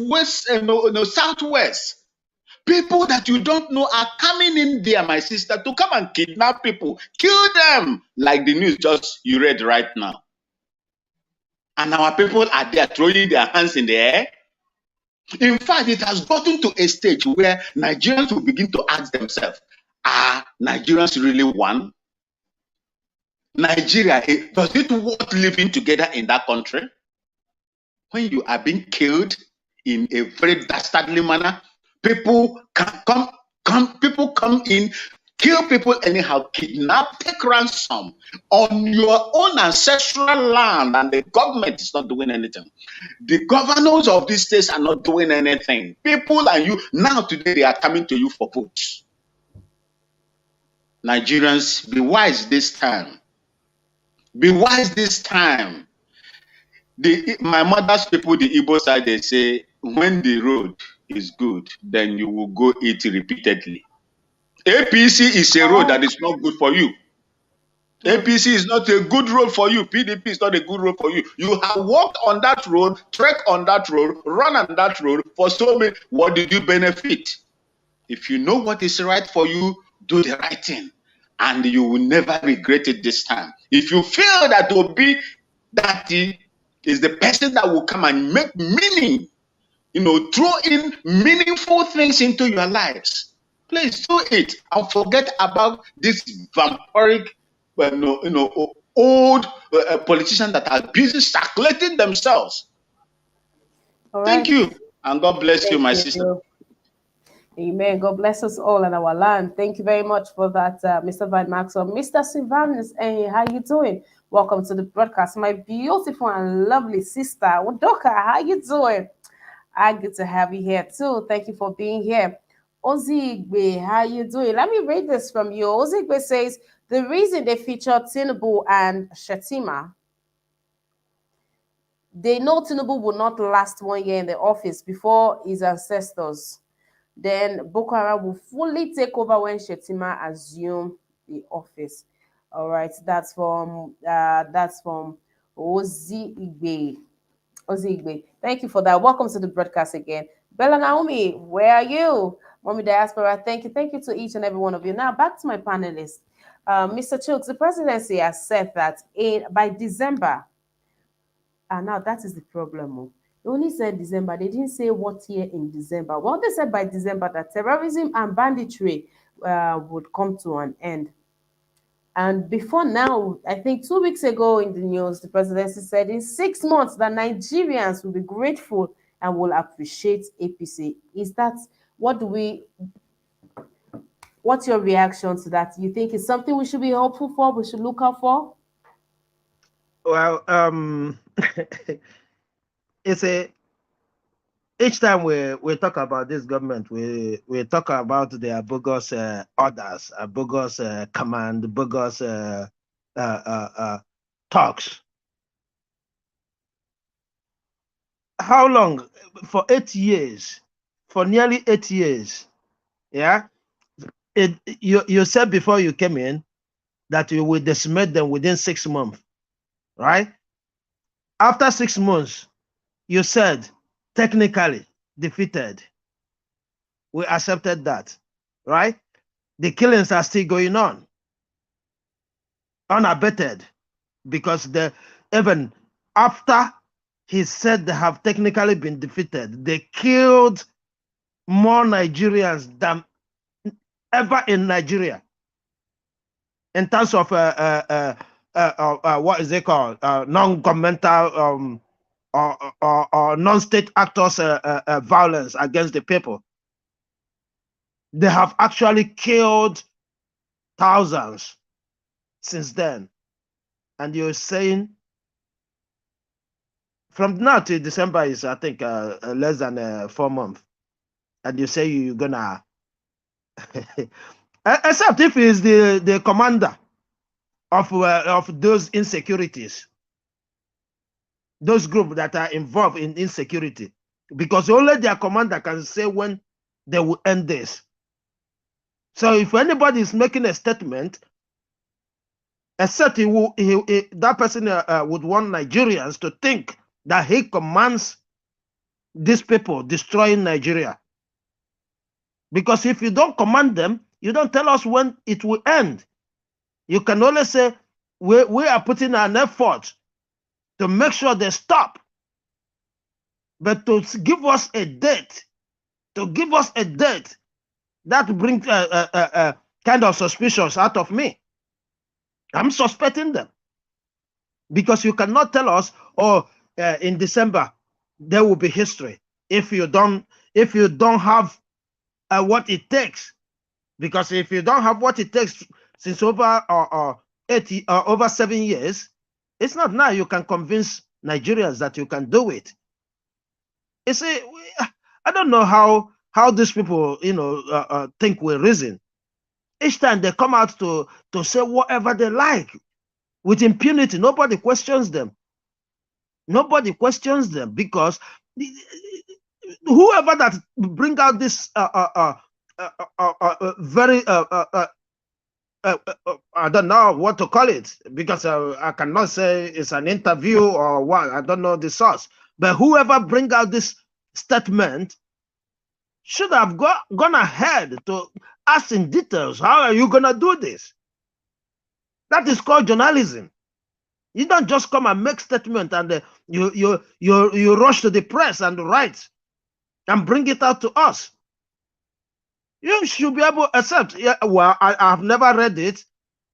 southwest, people that you don't know are coming in there, my sister, to come and kidnap people, kill them, like the news just you read right now. And our people are there throwing their hands in the air. In fact, it has gotten to a stage where Nigerians will begin to ask themselves, are Nigerians really one? Nigeria, does it worth living together in that country? When you are being killed in a very dastardly manner, people come in kill people anyhow, kidnap, take ransom on your own ancestral land, and the government is not doing anything. The governors of these states are not doing anything. People and you, now today, they are coming to you for votes. Nigerians, be wise this time. Be wise this time. My mother's people, the Igbo side, they say, when the road is good, then you will go it repeatedly. APC is a road that is not good for you. APC is not a good road for you. PDP is not a good road for you. You have walked on that road, trek on that road, run on that road for so many. What did you benefit? If you know what is right for you, do the right thing, and you will never regret it this time. If you feel that Obi, that is the person that will come and make meaning, throw in meaningful things into your lives, please do it and forget about this vampiric, old politicians that are busy circulating themselves. All right. Thank you, and God bless you, my sister. Amen. God bless us all in our land. Thank you very much for that, Mr. Van Maxwell. Mr. Sylvanus, how you doing? Welcome to the broadcast, my beautiful and lovely sister. Wadoka, how you doing? I get to have you here too. Thank you for being here. Ozigbe, how you doing? Let me read this from you. Ozigbe says, the reason they featured TINUBU and Shetima, they know TINUBU will not last 1 year in the office before his ancestors. Then Boko Haram will fully take over when Shetima assume the office. All right, that's from Ozigbe. Ozigbe. Thank you for that. Welcome to the broadcast again. Bella Naomi, where are you? Mommy Diaspora, thank you. Thank you to each and every one of you. Now, back to my panelists. Mr. Chooks, the presidency has said that by December, now that is the problem. They only said December. They didn't say what year in December. Well, they said by December that terrorism and banditry would come to an end. And before now, I think 2 weeks ago in the news, the presidency said in 6 months that Nigerians will be grateful and will appreciate APC. Is that what's your reaction to that? You think it's something we should be hopeful for? We should look out for? Well, each time we talk about this government, we talk about their bogus orders, bogus command, bogus talks. How long? For 8 years, for nearly 8 years, yeah. You said before you came in that you will decimate them within 6 months, right? After 6 months, you said technically defeated. We accepted that, right? The killings are still going on, unabated, because even after he said they have technically been defeated, they killed more Nigerians than ever in Nigeria in terms of what is it called, non-governmental or non-state actors violence against the people. They have actually killed thousands since then. And you're saying from now to December is, I think, less than 4 months. And you say you're gonna, except if he's the commander of those insecurities, those groups that are involved in insecurity, because only their commander can say when they will end this. So if anybody is making a statement, except that person would want Nigerians to think that he commands these people destroying Nigeria. Because if you don't command them, you don't tell us when it will end. You can only say, we are putting an effort to make sure they stop. But to give us a date, that brings kind of suspicions out of me. I'm suspecting them. Because you cannot tell us, in December, there will be history if you don't have what it takes Because if you don't have what it takes since over 80 over 7 years, it's not now you can convince Nigerians that you can do it. You see, I don't know how these people, think we reason. Each time they come out to say whatever they like with impunity, nobody questions them. Nobody questions them, because whoever that bring out this very I don't know what to call it, because I cannot say it's an interview or what. I don't know the source, but whoever bring out this statement should have gone ahead to ask in details, how are you gonna do this? That is called journalism. You don't just come and make statement and you rush to the press and write and bring it out to us. You should be able to accept. Yeah, well, I have never read it,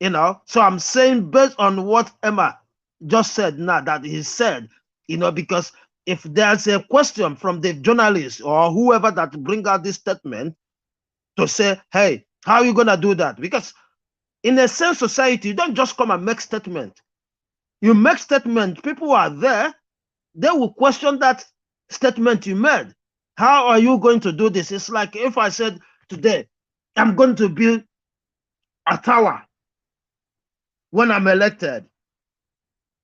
so I'm saying based on what Emma just said now, that he said, because if there's a question from the journalist or whoever that bring out this statement to say, hey, how are you gonna do that? Because in a sane society, you don't just come and make statement. You make statement, people are there, they will question that statement you made. How are you going to do this? It's like if I said today, I'm going to build a tower when I'm elected,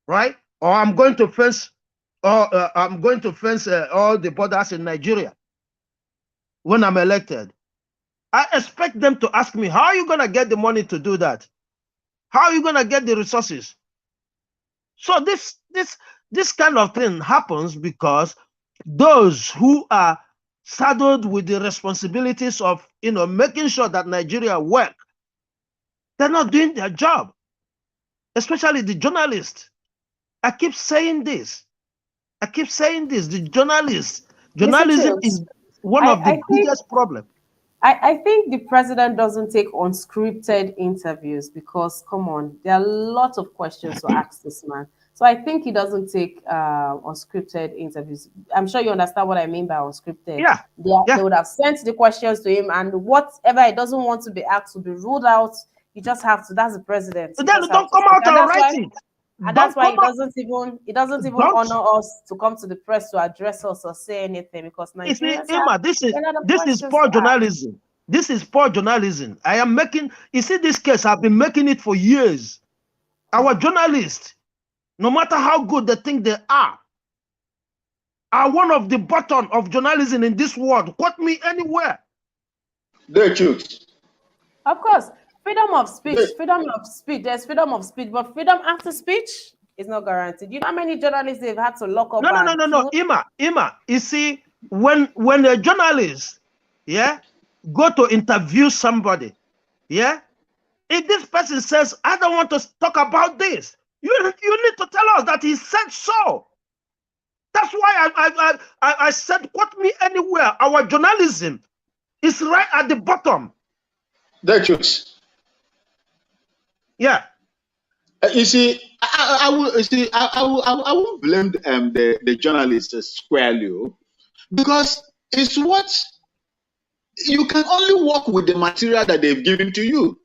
right? Or I'm going to fence, all the borders in Nigeria when I'm elected. I expect them to ask me, how are you going to get the money to do that? How are you going to get the resources? So this kind of thing happens because those who are saddled with the responsibilities of making sure that Nigeria work, they're not doing their job, especially the journalists. I keep saying this. The journalism is one of the biggest problems. I think the president doesn't take unscripted interviews because, come on, there are lots of questions to ask this man. So I think he doesn't take unscripted interviews. I'm sure you understand what I mean by unscripted. Yeah. They would have sent the questions to him, and whatever he doesn't want to be asked will be ruled out. You just have to. That's the president. Then don't come out and write it. And that's why he doesn't even honor us to come to the press to address us or say anything, because Nigerians this is poor journalism. This is poor journalism. I am making, you see, this case, I've been making it for years. Our journalists, no matter how good they think they are one of the bottom of journalism in this world. Quote me anywhere. They choose. Of course. Freedom of speech, there's freedom of speech, but freedom after speech is not guaranteed. You know how many journalists they've had to lock up? No. Ima, you see, when a journalist, go to interview somebody, if this person says, I don't want to talk about this, you need to tell us that he said so. That's why I said, quote me anywhere. Our journalism is right at the bottom. They choose. Yeah. You see, I won't blame the journalists squarely, because it's what you can only work with the material that they've given to you.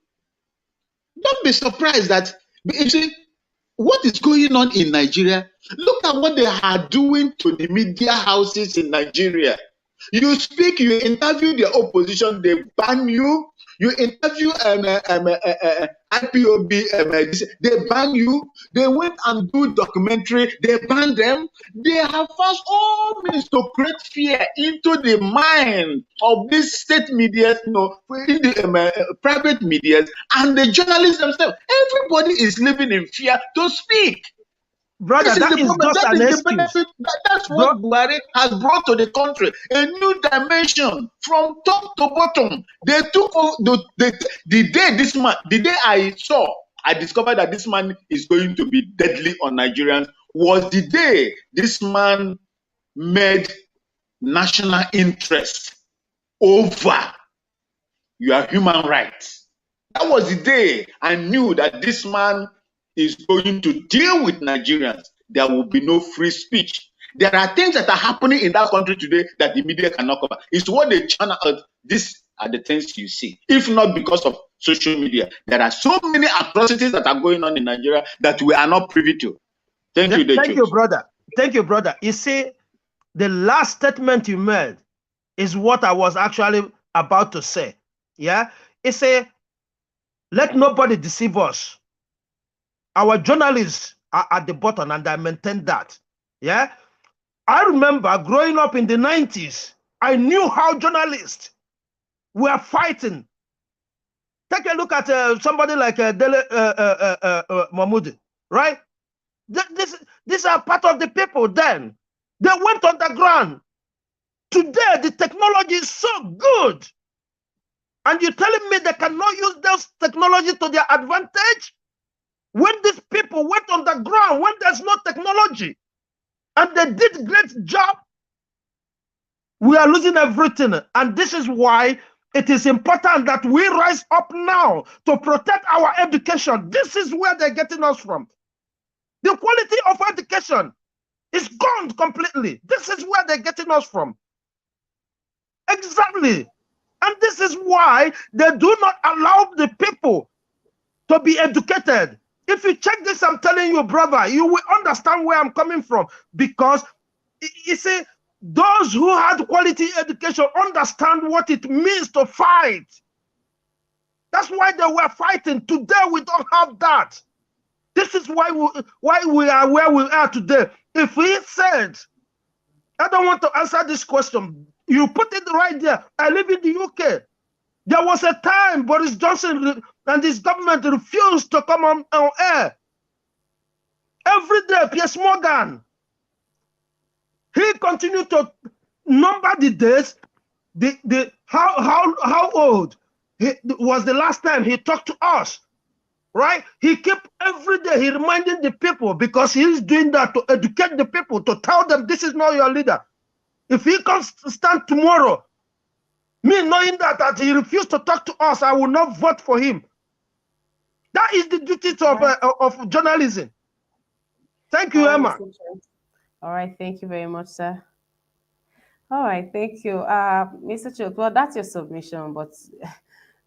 Don't be surprised that, you see, what is going on in Nigeria? Look at what they are doing to the media houses in Nigeria. You speak, you interview the opposition, they ban you. You interview IPOB, they ban you. They went and do documentary, they ban them. They have found all means to create fear into the mind of these state media, in the private media, and the journalists themselves. Everybody is living in fear to speak. Brother, that is just an excuse. That's what Buhari has brought to the country, a new dimension from top to bottom. They took the day I discovered that this man is going to be deadly on Nigerians, was the day this man made national interest over your human rights. That was the day I knew that this man is going to deal with Nigerians. There will be no free speech. There are things that are happening in that country today that the media cannot cover. It's what they channel out, this are the things you see. If not because of social media, there are so many atrocities that are going on in Nigeria that we are not privy to. Thank you, Decho. Thank you, brother. Thank you, brother. You see, the last statement you made is what I was actually about to say. Yeah, it's a let nobody deceive us. Our journalists are at the bottom, and I maintain that. Yeah, I remember growing up in the 90s. I knew how journalists were fighting. Take a look at somebody like Dele Mahmoud, right? These are part of the people then. They went underground. Today, the technology is so good. And you're telling me they cannot use those technology to their advantage? When these people went underground, when there's no technology, and they did great job, we are losing everything. And this is why it is important that we rise up now to protect our education. This is where they're getting us from. The quality of education is gone completely. This is where they're getting us from. Exactly. And this is why they do not allow the people to be educated. If you check this, I'm telling you, brother, you will understand where I'm coming from. Because, you see, those who had quality education understand what it means to fight. That's why they were fighting. Today, we don't have that. This is why we are where we are today. If we said, I don't want to answer this question, you put it right there. I live in the UK. There was a time Boris Johnson and his government refused to come on air. Every day, Piers Morgan, he continued to number the days, how old was the last time he talked to us. Right? He kept every day, he reminding the people, because he's doing that to educate the people, to tell them this is not your leader. If he comes to stand tomorrow, me knowing that he refused to talk to us, I will not vote for him. That is the duty of journalism. Thank you, Emma. All right, thank you very much, sir. All right, thank you. Mr. Chok, well, that's your submission, but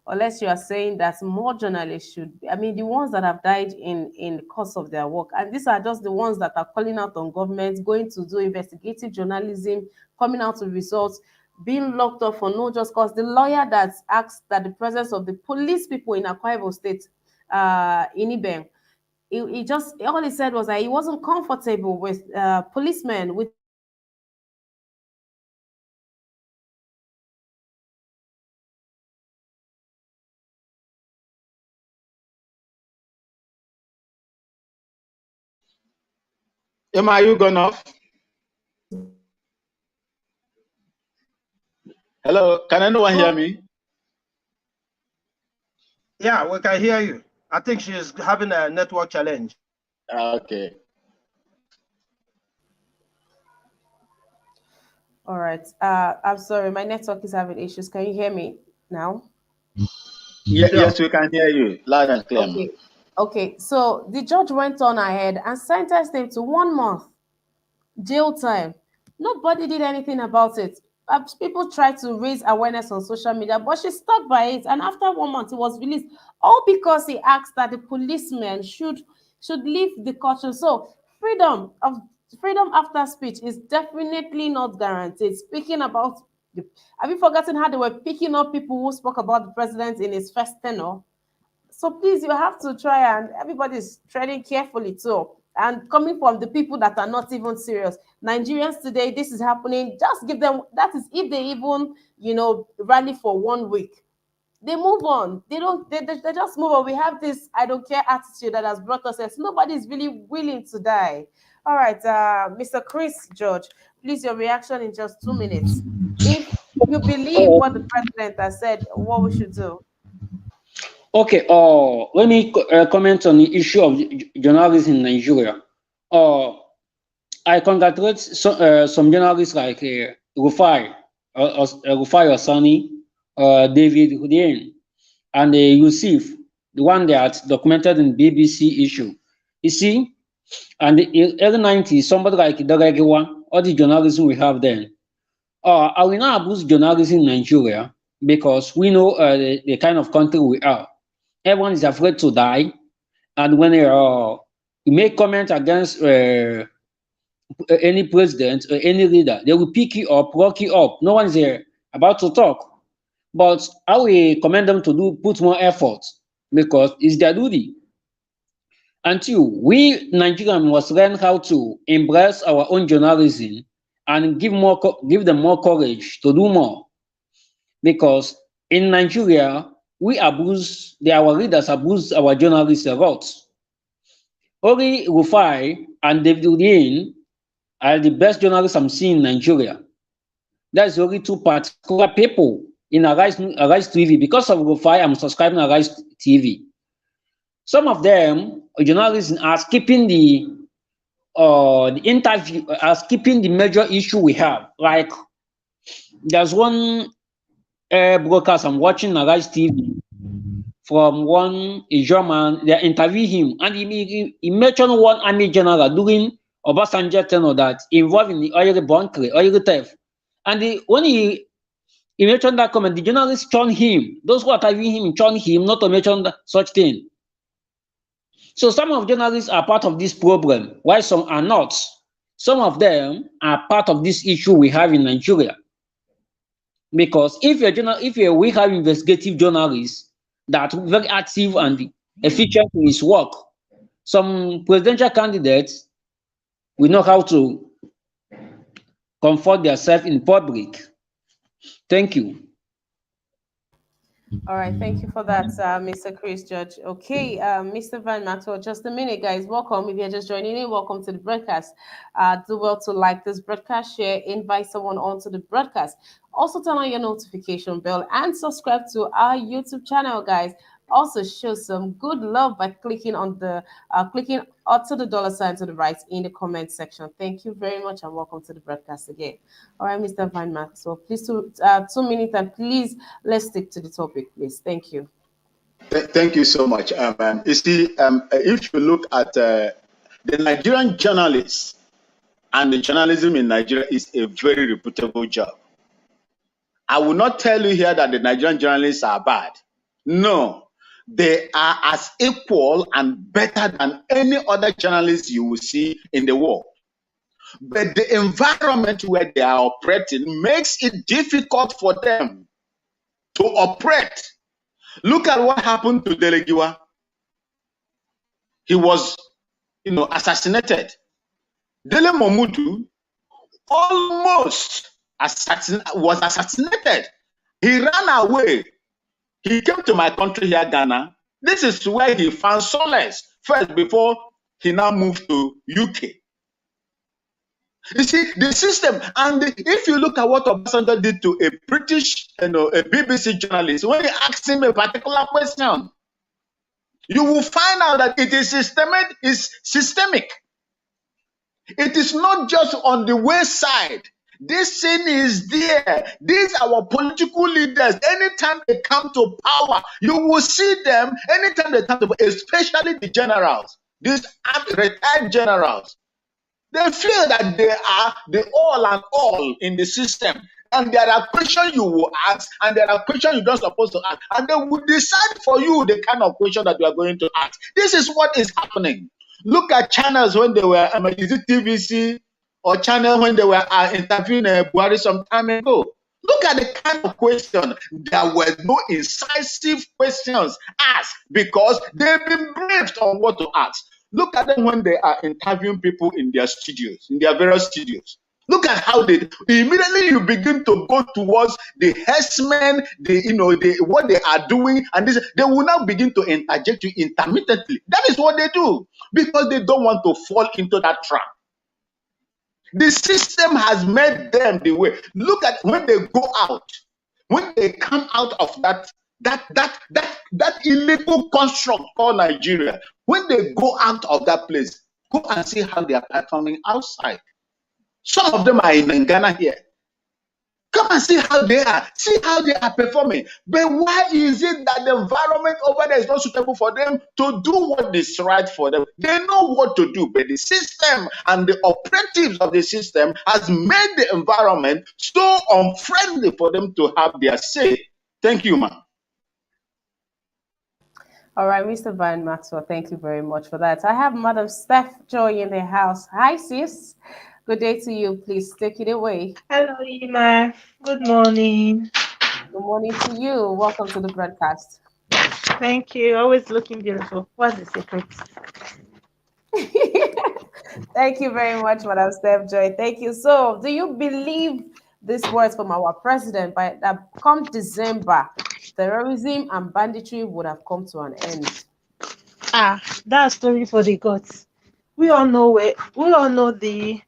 unless you are saying that more journalists should, I mean, the ones that have died in the course of their work, and these are just the ones that are calling out on government, going to do investigative journalism, coming out with results, being locked up for no just cause. The lawyer that asked that the presence of the police people in Akwa Ibom State, in Ibem, he just, all he said was that he wasn't comfortable with policemen, with Emma, are you gone off? Hello, can anyone hear me? Yeah, we can hear you. I think she's having a network challenge. Okay. All right. I'm sorry, my network is having issues. Can you hear me now? Yes, we can hear you loud and clear. Okay. Okay. So the judge went on ahead and sentenced him to 1 month jail time. Nobody did anything about it. People tried to raise awareness on social media, but she stuck by it. And after 1 month, he was released, all because he asked that the policemen should leave the courtroom. So freedom after speech is definitely not guaranteed. Speaking about, have you forgotten how they were picking up people who spoke about the president in his first tenure? So please, you have to try, and everybody's treading carefully too. And coming from the people that are not even serious. Nigerians today, this is happening. Just give them, that is if they even, rally for 1 week. They move on. They just move on. We have this I don't care attitude that has brought us. Nobody is really willing to die. All right, Mr. Chris George, please, your reaction in just 2 minutes. If you believe what the president has said, what we should do. Okay, let me comment on the issue of journalism in Nigeria. I congratulate some journalists like Rufai Osani, David Hudien, and Yusuf, the one that documented in BBC issue. You see, and in the early 90s, somebody like Daregewa, all the journalism we have then. I will not abuse journalism in Nigeria, because we know the kind of country we are. Everyone is afraid to die, and when you make comment against any president or any leader, they will pick you up, rock you up. No one is about to talk. But I will commend them to put more effort because it's their duty. And two, we Nigerians must learn how to embrace our own journalism and give them more courage to do more. Because in Nigeria, our leaders abuse our journalists a lot. Ori Rufai and David Udin are the best journalists I'm seeing in Nigeria. That's only two particular people in Arise TV. Because of Rufai, I'm subscribing to Arise TV. Some of them, journalists, are skipping the interview, are skipping the major issue we have. Like, there's one broadcast I'm watching on Arise TV from a German. They interview him, and he mentioned one army general during Obasanjo tenure that involved in the oil theft. And when he mentioned that comment, the journalists churned him. Those who are interviewing him churned him not to mention such thing. So some of journalists are part of this problem, while some are not. Some of them are part of this issue we have in Nigeria. Because if we have investigative journalists that are very active and efficient in his work, some presidential candidates will know how to comfort themselves in public. Thank you. All right, thank you for that, Mr. Chris Judge. Okay, Mr. Van Maxwell, just a minute, guys. Welcome. If you're just joining in, welcome to the broadcast. Do well to like this broadcast, share, invite someone onto the broadcast. Also, turn on your notification bell and subscribe to our YouTube channel, guys. Also, show some good love by clicking on the clicking onto the $ to the right in the comment section. Thank you very much, and welcome to the broadcast again. All right, Mr. Van Maxwell, please 2 minutes, and please let's stick to the topic, please. Thank you. Thank you so much. You see, if you look at the Nigerian journalists and the journalism in Nigeria is a very reputable job. I will not tell you here that the Nigerian journalists are bad. No. They are as equal and better than any other journalists you will see in the world. But the environment where they are operating makes it difficult for them to operate. Look at what happened to Delegiwa. He was, assassinated. Dele Momodu almost was assassinated. He ran away. He came to my country here, Ghana. This is where he found solace first before he now moved to UK. You see, the system, and if you look at what Obasanjo did to a British, a BBC journalist, when he asked him a particular question, you will find out that it is systemic. It is not just on the wayside. This thing is there. These are our political leaders. Anytime they come to power, you will see them. Anytime they come to power, especially the generals, these retired generals, they feel that they are the all and all in the system. And there are questions you will ask, and there are questions you're not supposed to ask. And they will decide for you the kind of question that you are going to ask. This is what is happening. Look at channels when they were, is it TVC? Or channel when they were interviewing Buhari some time ago. Look at the kind of question. There were no incisive questions asked because they've been briefed on what to ask. Look at them when they are interviewing people in their studios, in their various studios. Look at how immediately you begin to go towards the herdsmen, what they are doing, and they will now begin to interject you intermittently. That is what they do because they don't want to fall into that trap. The system has made them the way. Look at when they go out, when they come out of that illegal construct called Nigeria. When they go out of that place, go and see how they are performing outside. Some of them are in Ghana here. Come and see how they are. See how they are performing. But why is it that the environment over there is not suitable for them to do what is right for them? They know what to do, but the system and the operatives of the system has made the environment so unfriendly for them to have their say. Thank you, ma'am. All right, Mr. Van Maxwell, thank you very much for that. I have Madam Steph Joy in the house. Hi, sis. Good day to you. Please take it away. Hello, Ima. Good morning. Good morning to you. Welcome to the broadcast. Thank you. Always looking beautiful. What's the secret? Thank you very much, Madam Steph Joy. Thank you. So, do you believe these words from our president by that come December, terrorism and banditry would have come to an end? That's story for the gods. We all know the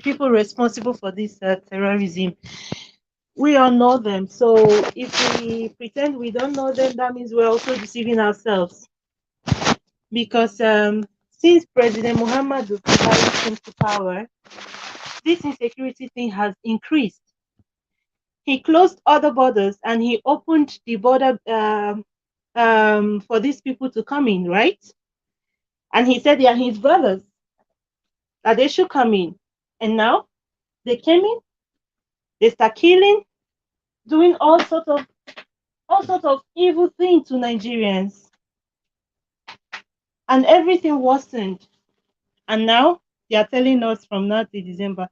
people responsible for this terrorism. We all know them. So if we pretend we don't know them, that means we're also deceiving ourselves. Because since President Muhammadu Buhari came to power, this insecurity thing has increased. He closed other borders and he opened the border for these people to come in, right? And he said they are his brothers, that they should come in. And now they came in, they start killing, doing all sorts of evil things to Nigerians. And everything worsened. And now they are telling us from now to December,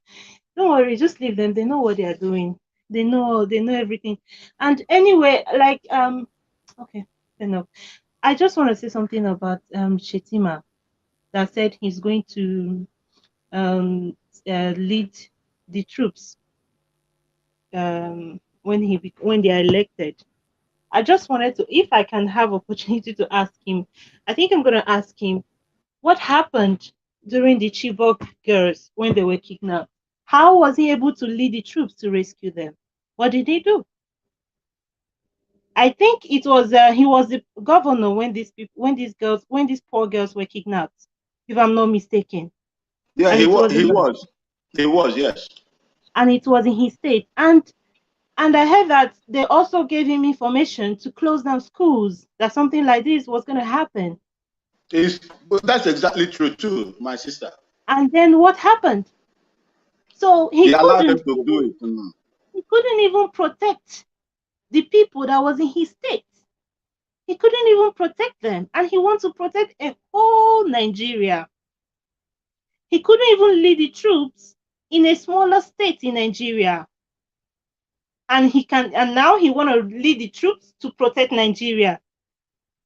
don't worry, just leave them. They know what they are doing. They know everything. And anyway, like okay, enough. I just want to say something about Shetima, that said he's going to lead the troops when they are elected. I just wanted to, if I can have opportunity to ask him, I think I'm going to ask him what happened during the Chibok girls when they were kidnapped. How was he able to lead the troops to rescue them? What did he do? I think it was he was the governor when these poor girls were kidnapped, if I'm not mistaken. Yeah, And he it was. was He in, was. He was. Yes. and it was in his state. And I heard that they also gave him information to close down schools, that something like this was going to happen. That's exactly true too, my sister. And then what happened? So He allowed them to do it. he couldn't even protect the people that was in his state. He couldn't even protect them. And he wants to protect a whole Nigeria. He couldn't even lead the troops in a smaller state in Nigeria. And now he want to lead the troops to protect Nigeria.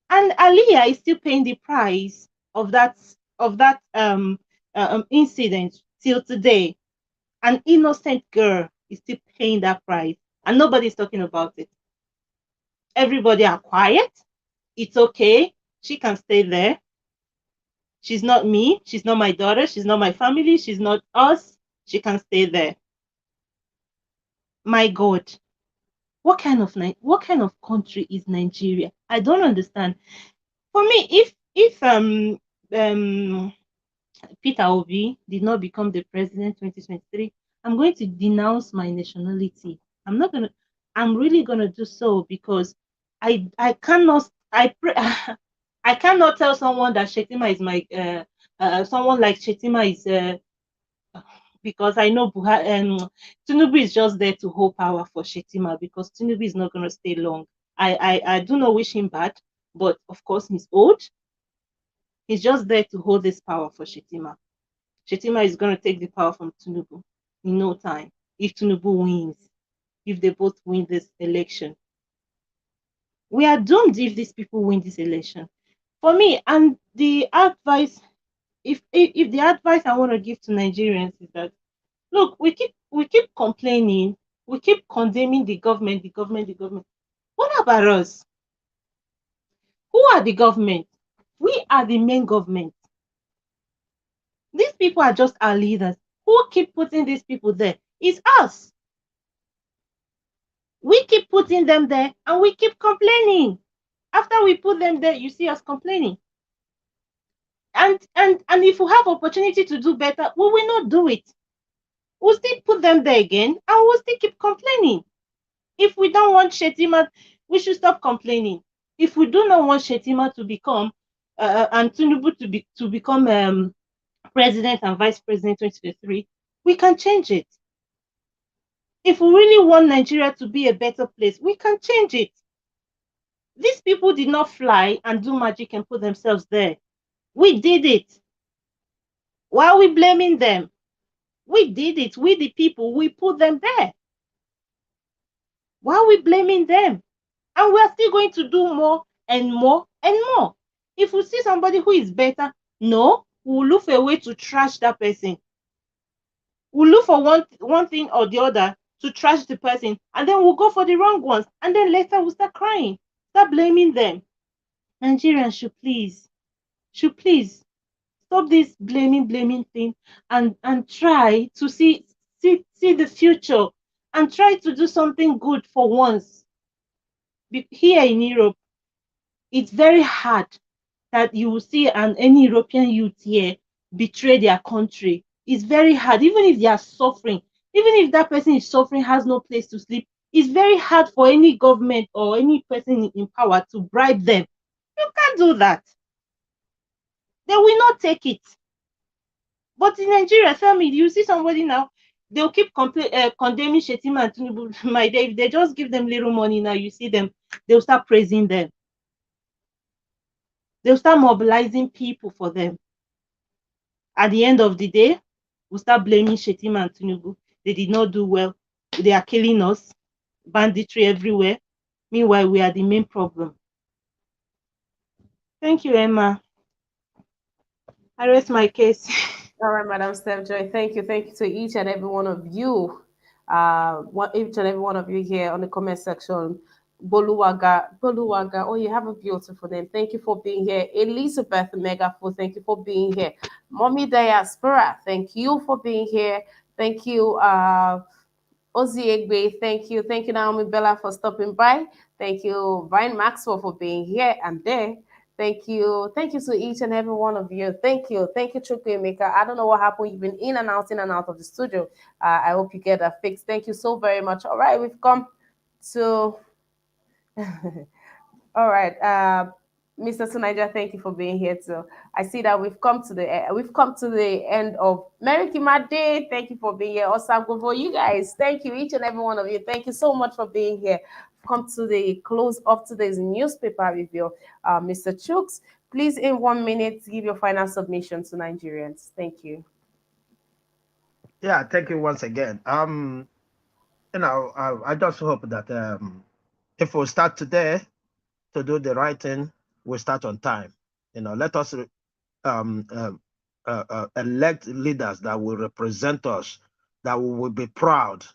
And Aliyah is still paying the price of that incident till today. An innocent girl is still paying that price, and nobody's talking about it. Everybody are quiet. It's okay. She can stay there. She's not me. She's not my daughter. She's not my family. She's not us. She can stay there. My God, what kind of country is Nigeria? I don't understand. For me, if Peter Obi did not become the president 2023, I'm going to denounce my nationality. I'm really gonna do so, because I cannot I cannot tell someone that Shetima is my someone like Shetima is because I know Tinubu is just there to hold power for Shetima, because Tinubu is not gonna stay long. I do not wish him bad, but of course he's old. He's just there to hold this power for Shetima. Shetima is going to take the power from Tinubu in no time, if Tinubu wins, if they both win this election. We are doomed if these people win this election. For me, and the advice, if the advice I want to give to Nigerians is that, look, we keep complaining, we keep condemning the government. What about us? Who are the government? We are the main government. These people are just our leaders. Who keep putting these people there? It's us. We keep putting them there and we keep complaining. After we put them there, you see us complaining. And if we have opportunity to do better, we will not do it. We'll still put them there again and we'll still keep complaining. If we don't want Shetima, we should stop complaining. If we do not want Shetima to become and Tinubu to become president and vice president 2023, we can change it. If we really want Nigeria to be a better place, we can change it. These people did not fly and do magic and put themselves there. We did it. Why are we blaming them? We did it. We, the people, we put them there. Why are we blaming them? And we are still going to do more and more and more. If we see somebody who is better, no, we'll look for a way to trash that person. We'll look for one thing or the other to trash the person, and then we'll go for the wrong ones, and then later we'll start crying, start blaming them. Nigerians should please stop this blaming thing and try to see the future and try to do something good for once. Here in Europe, it's very hard that you will see any European youth here betray their country. It's very hard, even if they are suffering, even if that person is suffering, has no place to sleep. It's very hard for any government or any person in power to bribe them. You can't do that. They will not take it. But in Nigeria, tell me, you see somebody now, they'll keep condemning Shetima and TINUBU. My day, if they just give them little money now, you see them, they'll start praising them. They'll start mobilizing people for them. At the end of the day, we'll start blaming Shetima and TINUBU. They did not do well. They are killing us. Banditry everywhere. Meanwhile, we are the main problem. Thank you, Emma. I rest my case. All right, Madam Steph Joy. Thank you. Thank you to each and every one of you. Each and every one of you here on the comment section. Boluwaga. Oh, you have a beautiful name. Thank you for being here. Elizabeth Megafu, thank you for being here. Mommy Diaspora, thank you for being here. Thank you, Ozzy Egbe, thank you. Thank you, Naomi Bella, for stopping by. Thank you, Vine Maxwell, for being here and there. Thank you. Thank you to each and every one of you. Thank you. Thank you, Chukwuemeka. I don't know what happened. You've been in and out of the studio. I hope you get that fixed. Thank you so very much. All right, we've come to... All right, Mr. Sunaija, thank you for being here too. I see that we've come to the end of Merry Kimade. Thank you for being here. Also, for you guys, thank you, each and every one of you. Thank you so much for being here. Come to the close of today's newspaper review. Mr. Chooks, please, in 1 minute, give your final submission to Nigerians. Thank you. Yeah, thank you once again. I just hope that if we start today to do the right thing, we start on time. Let us elect leaders that will represent us, that we will be proud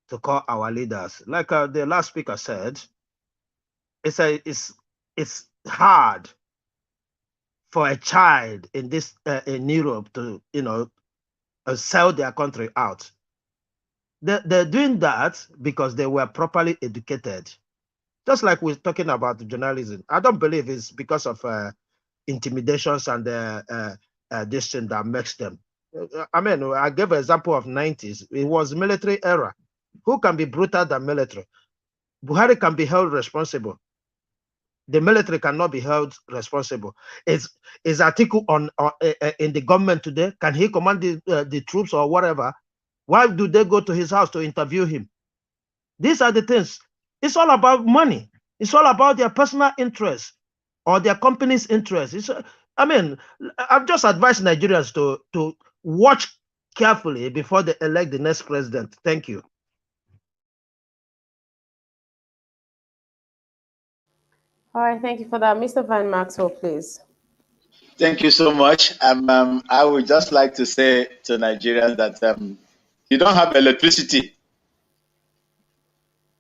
to call our leaders. Like the last speaker said, it's hard for a child in Europe to sell their country out. They're doing that because they were properly educated. Just like we're talking about journalism, I don't believe it's because of intimidations and this thing that makes them. I mean, I gave an example of 90s. It was military era. Who can be brutal than military? Buhari can be held responsible. The military cannot be held responsible. Is article on in the government today? Can he command the troops or whatever? Why do they go to his house to interview him? These are the things. It's all about money. It's all about their personal interests or their company's interests. I've just advised Nigerians to watch carefully before they elect the next president. Thank you. All right, thank you for that. Mr. Van Maxwell, please. Thank you so much. I would just like to say to Nigerians that you don't have electricity.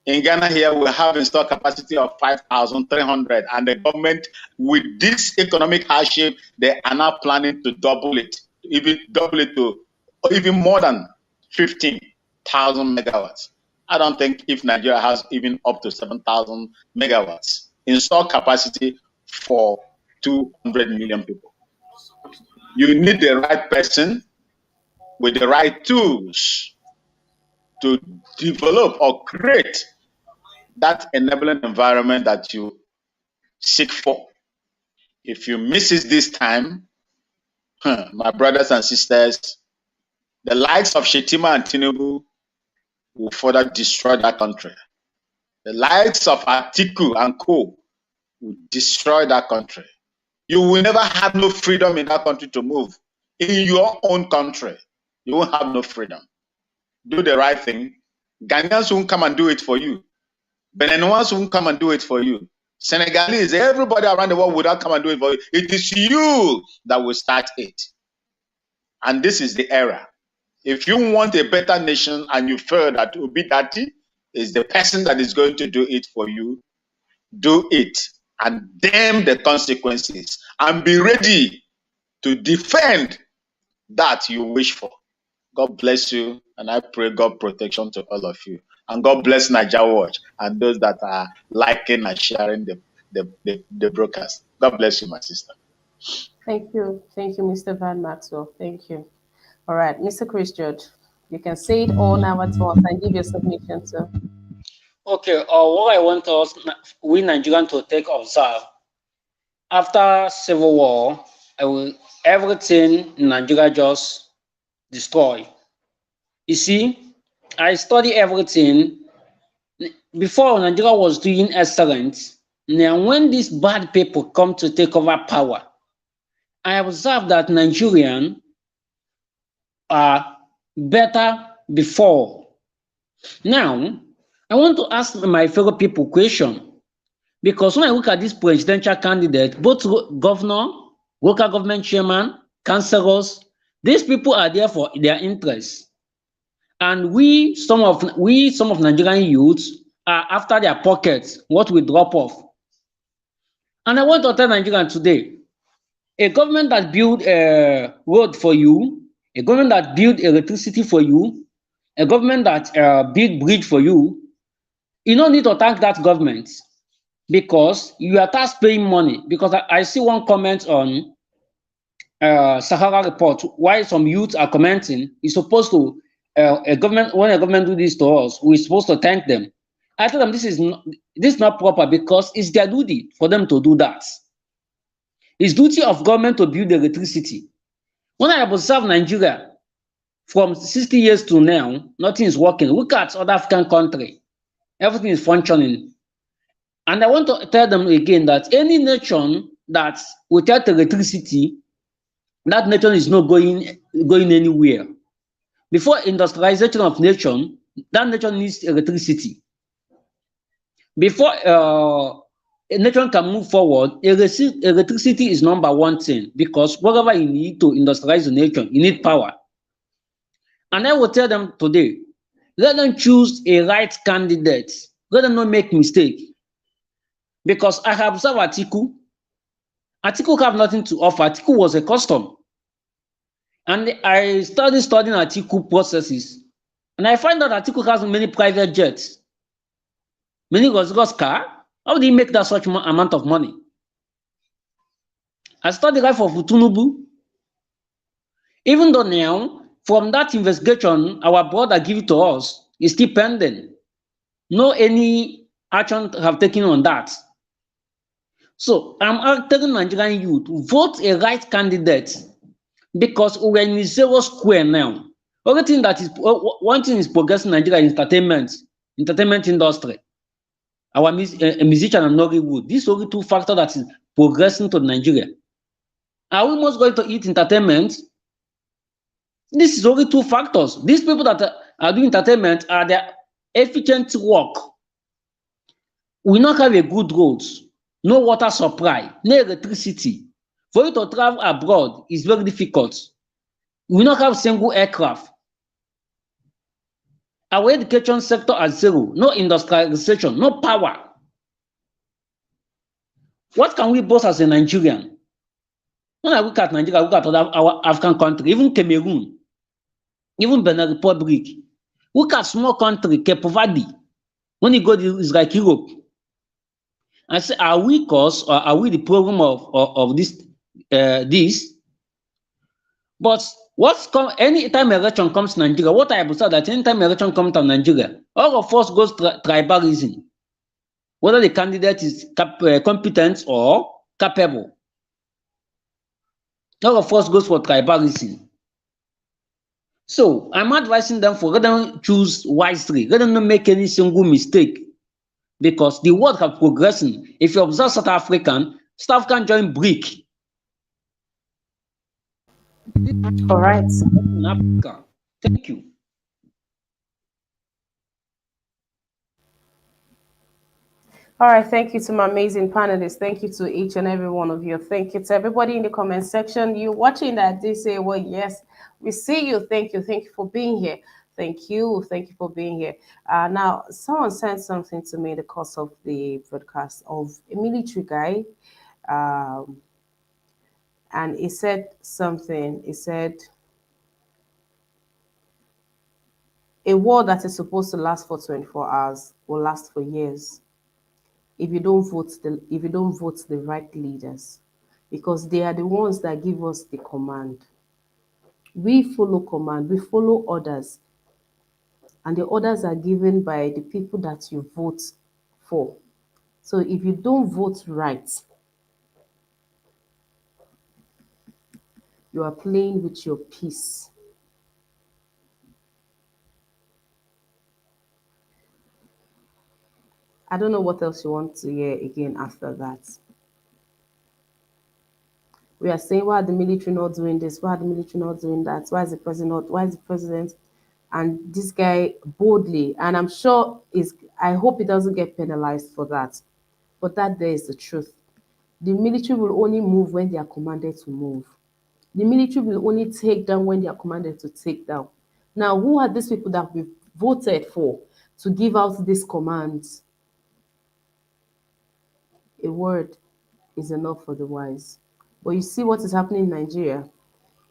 In Ghana here, we have installed capacity of 5,300, and the government, with this economic hardship, they are now planning to double it to even more than 15,000 megawatts. I don't think if Nigeria has even up to 7,000 megawatts installed capacity for 200 million people. You need the right person with the right tools to develop or create that enabling environment that you seek for. If you miss it this time, my brothers and sisters, the likes of Shetima and TINUBU will further destroy that country. The likes of Atiku and Co will destroy that country. You will never have no freedom in that country to move. In your own country, you won't have no freedom. Do the right thing. Ghanaians won't come and do it for you. Beninans won't come and do it for you. Senegalese, everybody around the world would not come and do it for you. It is you that will start it. And this is the era. If you want a better nation and you feel that Obi Dati is the person that is going to do it for you, do it and damn the consequences and be ready to defend that you wish for. God bless you, and I pray God protection to all of you. And God bless Niger Watch and those that are liking and sharing the broadcast. God bless you, my sister. Thank you, Mr. Van Maxwell. Thank you. All right, Mr. Chris George, you can say it all now at once and give your submission, sir. Okay, what I want us, we Nigerians to take observe, after Civil War, everything in Nigeria just destroy. You see, I study everything. Before, Nigeria was doing excellent. Now, when these bad people come to take over power, I observe that Nigerians are better before. Now, I want to ask my fellow people a question, because when I look at this presidential candidate, both governor, local government chairman, councillors, these people are there for their interests. And we, some of Nigerian youths, are after their pockets, what we drop off. And I want to tell Nigerians today, a government that build a road for you, a government that build electricity for you, a government that build bridge for you, you don't need to thank that government, because you are tax paying money. Because I see one comment on Sahara report, why some youths are commenting, it's supposed to, when a government do this to us, we're supposed to thank them. I tell them this is not proper, because it's their duty for them to do that. It's duty of government to build electricity. When I observe Nigeria, from 60 years to now, nothing is working. Look at other African countries. Everything is functioning. And I want to tell them again that any nation that without electricity, that nation is not going anywhere. Before industrialization of nation, that nation needs electricity. Before a nation can move forward, electricity is number one thing, because whatever you need to industrialize the nation, you need power. And I will tell them today, let them choose a right candidate. Let them not make mistake. Because I have observed Atiku. Atiku have nothing to offer. Atiku was a custom. And I started studying Atiku processes. And I find out Atiku has many private jets. Many Rolls-Royce car. How did he make that such amount of money? I studied the life of TINUBU. Even though now, from that investigation, our brother give it to us, is still pending. No any action have taken on that. So I'm telling Nigerian youth, vote a right candidate, because we're in zero square now. One thing is progressing in Nigeria is entertainment industry. Our musician and Nollywood. These are only two factors that is progressing to Nigeria. Are we most going to eat entertainment? This is only two factors. These people that are doing entertainment are their efficient work. We not have a good roads, no water supply, no electricity. For you to travel abroad is very difficult. We not have single aircraft. Our education sector at zero, no industrialization, no power. What can we boast as a Nigerian? When I look at Nigeria, I look at our African country, even Cameroon, even Benin Republic. Look at small country, Cape Verde. When you go, it's like Europe. I say, are we cause or are we the problem of this? But anytime election comes to Nigeria, what I observe that anytime election comes to Nigeria, all of us goes tribalism. Whether the candidate is competent or capable. All of us goes for tribalism. So I'm advising them for let them choose wisely, let them not make any single mistake, because the world have progressing. If you observe South African, South African join BRIC. All right. In Africa. Thank you. All right, thank you to my amazing panelists. Thank you to each and every one of you. Thank you to everybody in the comment section. You watching that, they say, well, yes, we see you. Thank you. Thank you for being here. Thank you. Thank you for being here. Now, someone sent something to me in the course of the broadcast of a military guy. Um, and he said something. He said, a war that is supposed to last for 24 hours will last for years if you don't vote the right leaders, because they are the ones that give us the command. We follow command, we follow orders, and the orders are given by the people that you vote for. So if you don't vote right, you are playing with your peace. I don't know what else you want to hear again after that. We are saying, why are the military not doing this? Why are the military not doing that? Why is the president not? Why is the president? And this guy boldly, and I'm sure is. I hope he doesn't get penalized for that. But that there is the truth. The military will only move when they are commanded to move. The military will only take down when they are commanded to take down. Now, who are these people that we voted for to give out these commands? A word is enough for the wise. But you see what is happening in Nigeria?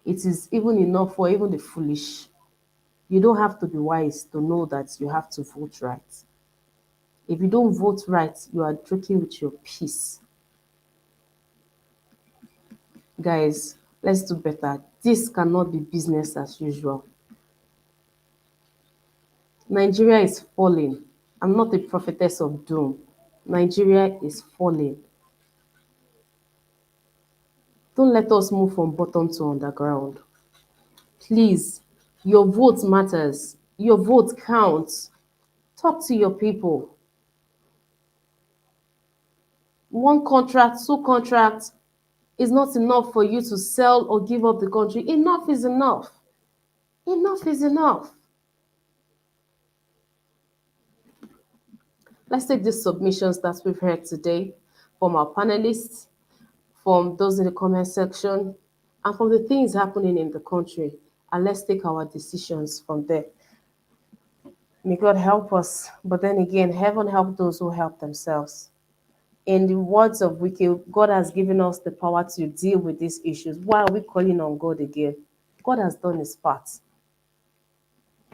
It is even enough for even the foolish. You don't have to be wise to know that you have to vote right. If you don't vote right, you are joking with your peace. Guys, let's do better. This cannot be business as usual. Nigeria is falling. I'm not a prophetess of doom. Nigeria is falling. Don't let us move from bottom to underground. Please, your vote matters. Your vote counts. Talk to your people. One contract, two contracts is not enough for you to sell or give up the country. Enough is enough. Enough is enough. Let's take these submissions that we've heard today from our panelists, from those in the comment section, and from the things happening in the country, and let's take our decisions from there. May God help us, but then again, heaven help those who help themselves. In the words of Wiki, God has given us the power to deal with these issues. Why are we calling on God again? God has done his part.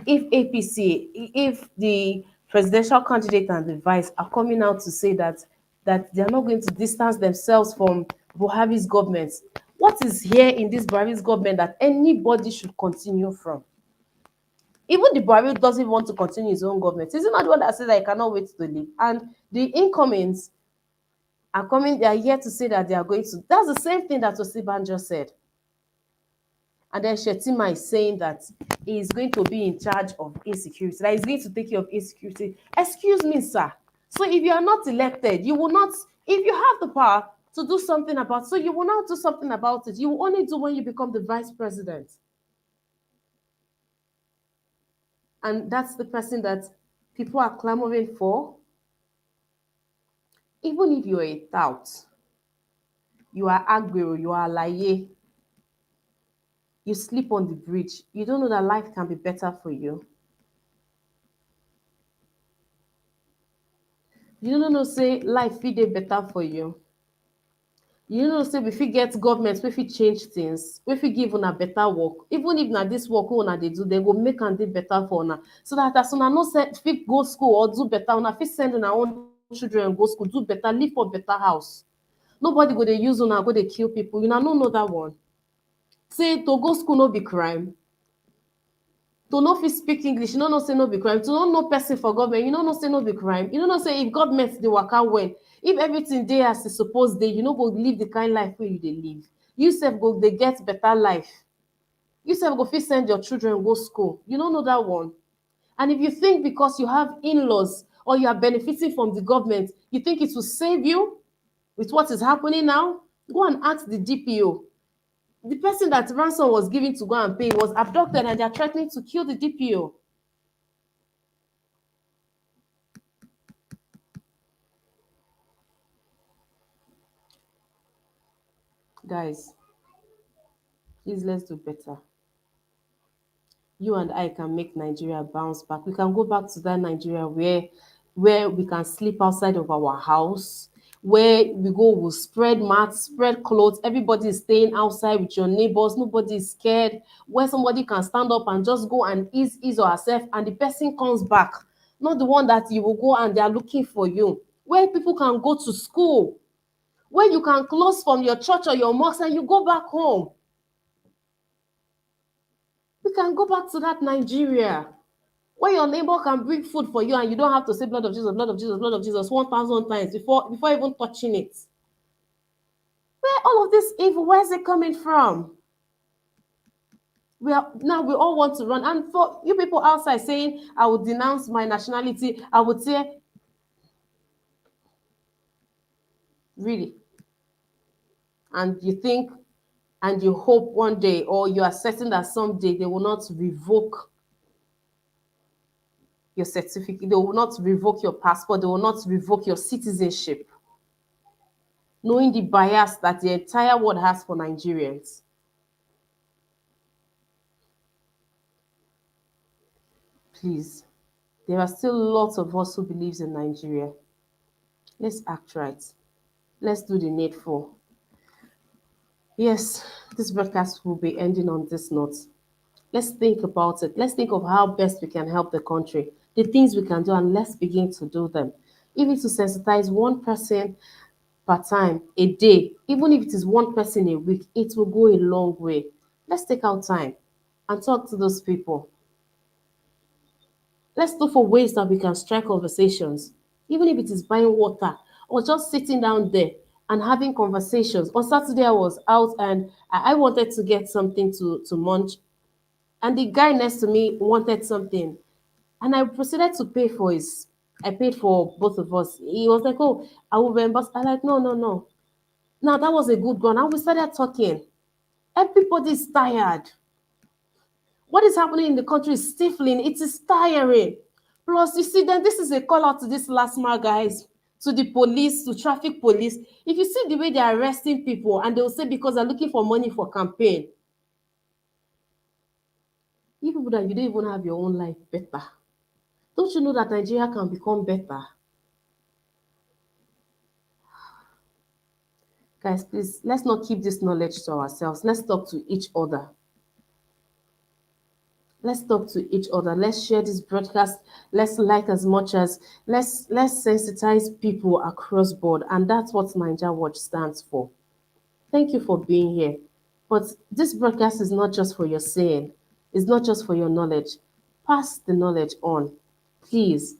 If APC, if the presidential candidate and the vice are coming out to say that they are not going to distance themselves from Buhari's government, what is here in this Buhari's government that anybody should continue from? Even the Buhari doesn't want to continue his own government. Is it not the one that says that he cannot wait to leave? And the incomings are coming, they are here to say that they are going to. That's the same thing that Osibanjo said. And then Shetima is saying that he is going to be in charge of insecurity, that he's going to take care of insecurity. Excuse me, sir. So if you are not elected, you will not, if you have the power to do something about it, so you will not do something about it. You will only do when you become the vice president. And that's the person that people are clamoring for. Even if you're a tout, you are agbero, you are laye, you sleep on the bridge, you don't know that life can be better for you. You don't know, say life fit dey better for you. You know, say we fit get government, we fit change things, we fit give una better work. Even if na this work wey una dey do, they go make am dey better for una. So that as una no fit go school or do better, una fit send una own children go school, do better, live for better house. Nobody go dey use una go dey kill people. Una no know that one. Say to go school no be crime. To no fit speak English, you no know say no be crime. To no know person for government, you no know say no be crime. You no know say if government dey waka well, if everything dey as e suppose dey, you no go live the kind life wey you dey live. You sef go dey get better life. You say go fit send your children go school. You don't know that one. And if you think because you have in-laws or you are benefiting from the government, you think it will save you with what is happening now, go and ask the DPO. The person that ransom was given to go and pay was abducted and they are threatening to kill the DPO. Guys, please let's do better. You and I can make Nigeria bounce back. We can go back to that Nigeria where we can sleep outside of our house, where we go, we'll spread mats, spread clothes, everybody is staying outside with your neighbors, nobody is scared, where somebody can stand up and just go and ease or herself, and the person comes back, not the one that you will go and they are looking for you. Where people can go to school, where you can close from your church or your mosque and you go back home. We can go back to that Nigeria where your neighbor can bring food for you and you don't have to say blood of Jesus, blood of Jesus, blood of Jesus 1,000 times before even touching it. Where all of this evil, where is it coming from? We all want to run. And for you people outside saying, I would denounce my nationality, I would say, really? And you think and you hope one day, or you are certain that someday they will not revoke your certificate, they will not revoke your passport, they will not revoke your citizenship, knowing the bias that the entire world has for Nigerians. Please, there are still lots of us who believes in Nigeria. Let's act right. Let's do the needful. Yes, this broadcast will be ending on this note. Let's think about it. Let's think of how best we can help the country, the things we can do, and let's begin to do them. Even to sensitize one person per time, a day, even if it is one person a week, it will go a long way. Let's take out time and talk to those people. Let's look for ways that we can strike conversations, even if it is buying water or just sitting down there and having conversations. On Saturday, I was out and I wanted to get something to munch, and the guy next to me wanted something, and I proceeded to pay for his. I paid for both of us. He was like, "Oh, I will reimburse." I like, "No, no, no." Now that was a good one. And we started talking. Everybody's tired. What is happening in the country is stifling. It is tiring. Plus, you see, then this is a call out to this last mile guys, to the police, to traffic police. If you see the way they're arresting people, and they'll say because they're looking for money for campaign, you people that you don't even have your own life better. Don't you know that Nigeria can become better? Guys, please, let's not keep this knowledge to ourselves. Let's talk to each other. Let's talk to each other. Let's share this broadcast. Let's like as much as let's sensitize people across board. And that's what Niger Watch stands for. Thank you for being here. But this broadcast is not just for your saying, it's not just for your knowledge. Pass the knowledge on, please.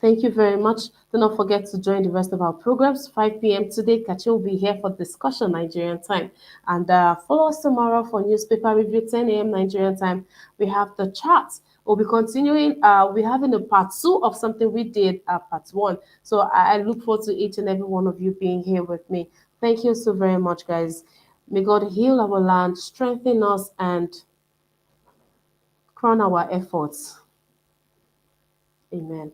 Thank you very much. Do not forget to join the rest of our programs. 5 p.m. today, Kachi will be here for discussion Nigerian time. And follow us tomorrow for newspaper review, 10 a.m. Nigerian time. We have the charts. We'll be continuing. We're having a part 2 of something we did part 1. So I look forward to each and every one of you being here with me. Thank you so very much, guys. May God heal our land, strengthen us, and crown our efforts. Amen.